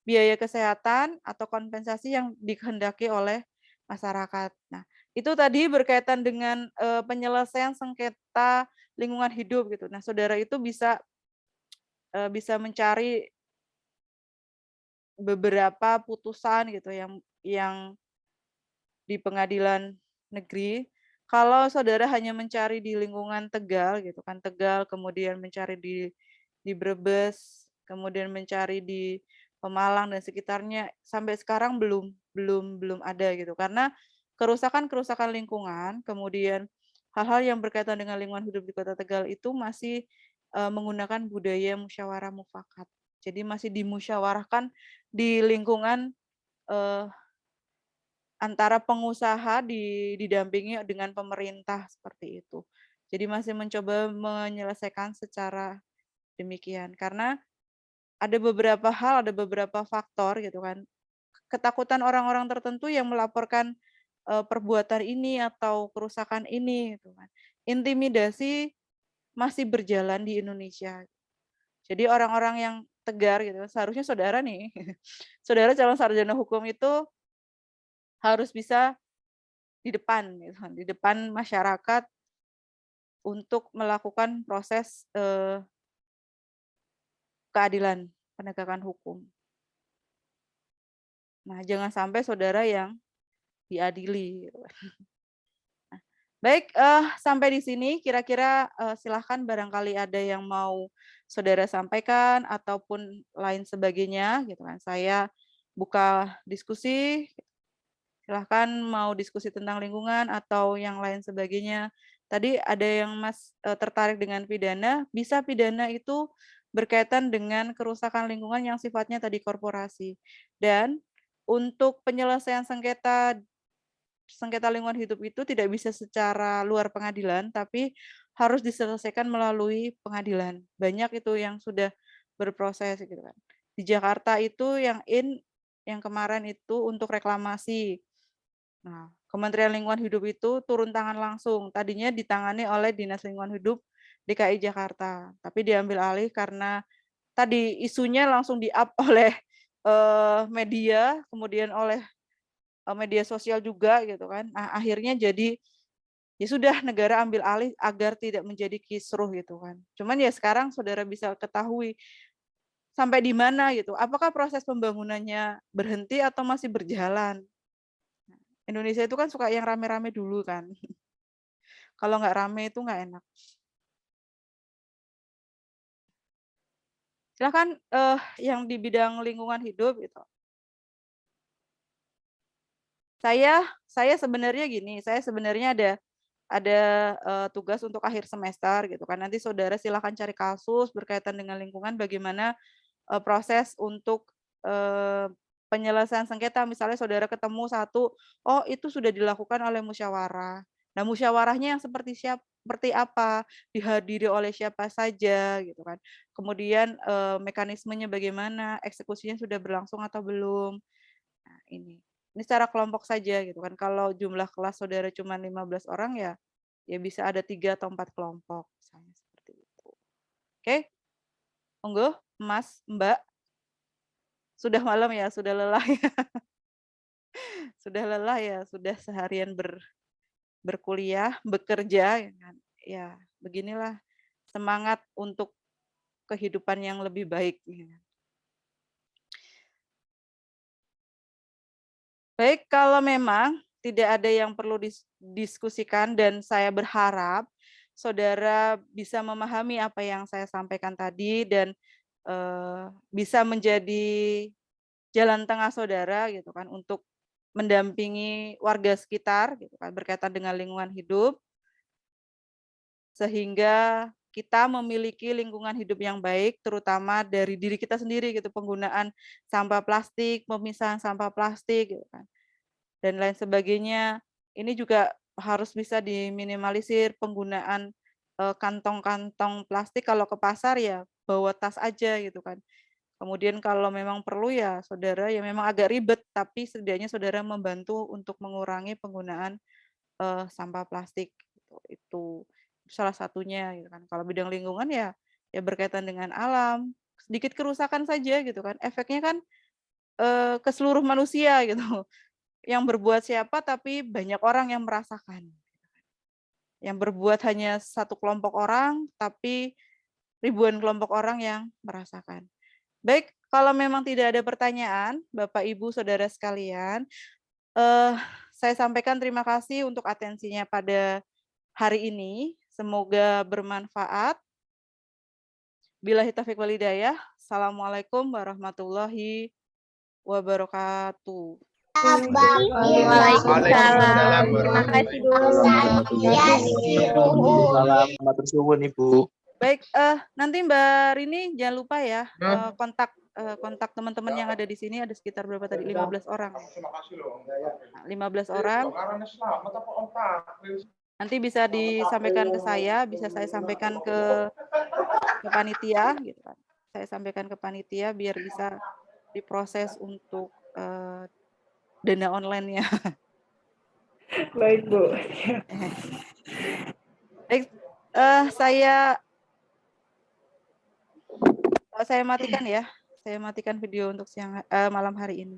A: biaya kesehatan atau kompensasi yang dikehendaki oleh masyarakat. Nah, itu tadi berkaitan dengan penyelesaian sengketa lingkungan hidup gitu. Nah, saudara itu bisa mencari beberapa putusan gitu yang di pengadilan negeri. Kalau saudara hanya mencari di lingkungan Tegal gitu kan, Tegal, kemudian mencari di Brebes, kemudian mencari di Pemalang dan sekitarnya, sampai sekarang belum ada gitu. Karena kerusakan lingkungan, kemudian hal-hal yang berkaitan dengan lingkungan hidup di Kota Tegal itu masih menggunakan budaya musyawarah mufakat. Jadi masih dimusyawarahkan di lingkungan antara pengusaha didampingi dengan pemerintah seperti itu. Jadi masih mencoba menyelesaikan secara demikian karena ada beberapa faktor gitu kan. Ketakutan orang-orang tertentu yang melaporkan perbuatan ini atau kerusakan ini gitu kan. intimidasi masih berjalan di Indonesia. Jadi orang-orang yang tegar gitu, seharusnya saudara nih, saudara calon sarjana hukum itu harus bisa di depan gitu kan, di depan masyarakat untuk melakukan proses, keadilan, penegakan hukum. Nah, jangan sampai saudara yang diadili gitu kan. Nah, baik, sampai di sini kira-kira, silahkan barangkali ada yang mau saudara sampaikan ataupun lain sebagainya gitu kan. Saya buka diskusi, silahkan mau diskusi tentang lingkungan atau yang lain sebagainya. Tadi ada yang Mas, tertarik dengan pidana, bisa pidana itu berkaitan dengan kerusakan lingkungan yang sifatnya tadi korporasi. Dan untuk penyelesaian sengketa sengketa lingkungan hidup itu tidak bisa secara luar pengadilan, tapi harus diselesaikan melalui pengadilan. Banyak itu yang sudah berproses gitu kan. Di Jakarta itu yang kemarin itu untuk reklamasi. Nah, Kementerian Lingkungan Hidup itu turun tangan langsung. Tadinya ditangani oleh Dinas Lingkungan Hidup DKI Jakarta, tapi diambil alih karena tadi isunya langsung di-up oleh media, kemudian oleh media sosial juga gitu kan. Nah, akhirnya jadi ya sudah negara ambil alih agar tidak menjadi kisruh gitu kan. Cuman ya sekarang saudara bisa ketahui sampai di mana gitu. Apakah proses pembangunannya berhenti atau masih berjalan? Indonesia itu kan suka yang rame-rame dulu kan. Kalau nggak rame itu nggak enak. Silahkan yang di bidang lingkungan hidup gitu. Saya sebenarnya gini, saya sebenarnya ada tugas untuk akhir semester gitu kan. Nanti saudara silahkan cari kasus berkaitan dengan lingkungan bagaimana proses untuk penyelesaian sengketa. Misalnya saudara ketemu satu, oh itu sudah dilakukan oleh musyawarah. Nah musyawarahnya yang seperti apa, dihadiri oleh siapa saja gitu kan. Kemudian mekanismenya bagaimana, eksekusinya sudah berlangsung atau belum. Nah ini secara kelompok saja gitu kan. Kalau jumlah kelas saudara cuma 15 orang ya bisa ada 3 atau 4 kelompok misalnya seperti itu. Oke, monggo Mas, Mbak. Sudah malam ya, sudah lelah ya. Sudah lelah ya, sudah seharian berkuliah, bekerja ya kan. Ya, beginilah semangat untuk kehidupan yang lebih baik ya. Baik, kalau memang tidak ada yang perlu diskusikan dan saya berharap saudara bisa memahami apa yang saya sampaikan tadi dan bisa menjadi jalan tengah saudara gitu kan untuk mendampingi warga sekitar gitu kan berkaitan dengan lingkungan hidup sehingga kita memiliki lingkungan hidup yang baik terutama dari diri kita sendiri gitu penggunaan sampah plastik, pemisahan sampah plastik gitu kan dan lain sebagainya. Ini juga harus bisa diminimalisir penggunaan kantong-kantong plastik kalau ke pasar ya bawa tas aja gitu kan. Kemudian kalau memang perlu ya saudara ya memang agak ribet, tapi setidaknya saudara membantu untuk mengurangi penggunaan, sampah plastik gitu. Itu salah satunya gitu kan. Kalau bidang lingkungan ya berkaitan dengan alam, sedikit kerusakan saja gitu kan, efeknya kan, ke seluruh manusia gitu. Yang berbuat siapa tapi banyak orang yang merasakan. Yang berbuat hanya satu kelompok orang, tapi ribuan kelompok orang yang merasakan. Baik, kalau memang tidak ada pertanyaan, Bapak, Ibu, Saudara sekalian, eh, saya sampaikan terima kasih untuk atensinya pada hari ini. Semoga bermanfaat. Billahi taufiq wal hidayah. Assalamualaikum warahmatullahi wabarakatuh.
B: Waalaikumsalam.
C: Terima kasih Bu.
B: Matur suwun Ibu.
A: Baik, nanti Mbak Rini jangan lupa ya kontak teman-teman yang ada di sini ada sekitar berapa tadi 15 orang. Nah, 15 orang. Nanti bisa disampaikan ke saya, bisa saya sampaikan ke panitia gitu kan. Saya sampaikan ke panitia biar bisa diproses untuk dana online-nya.
C: Baik Bu.
A: Baik, saya matikan ya. Saya matikan video untuk malam hari ini.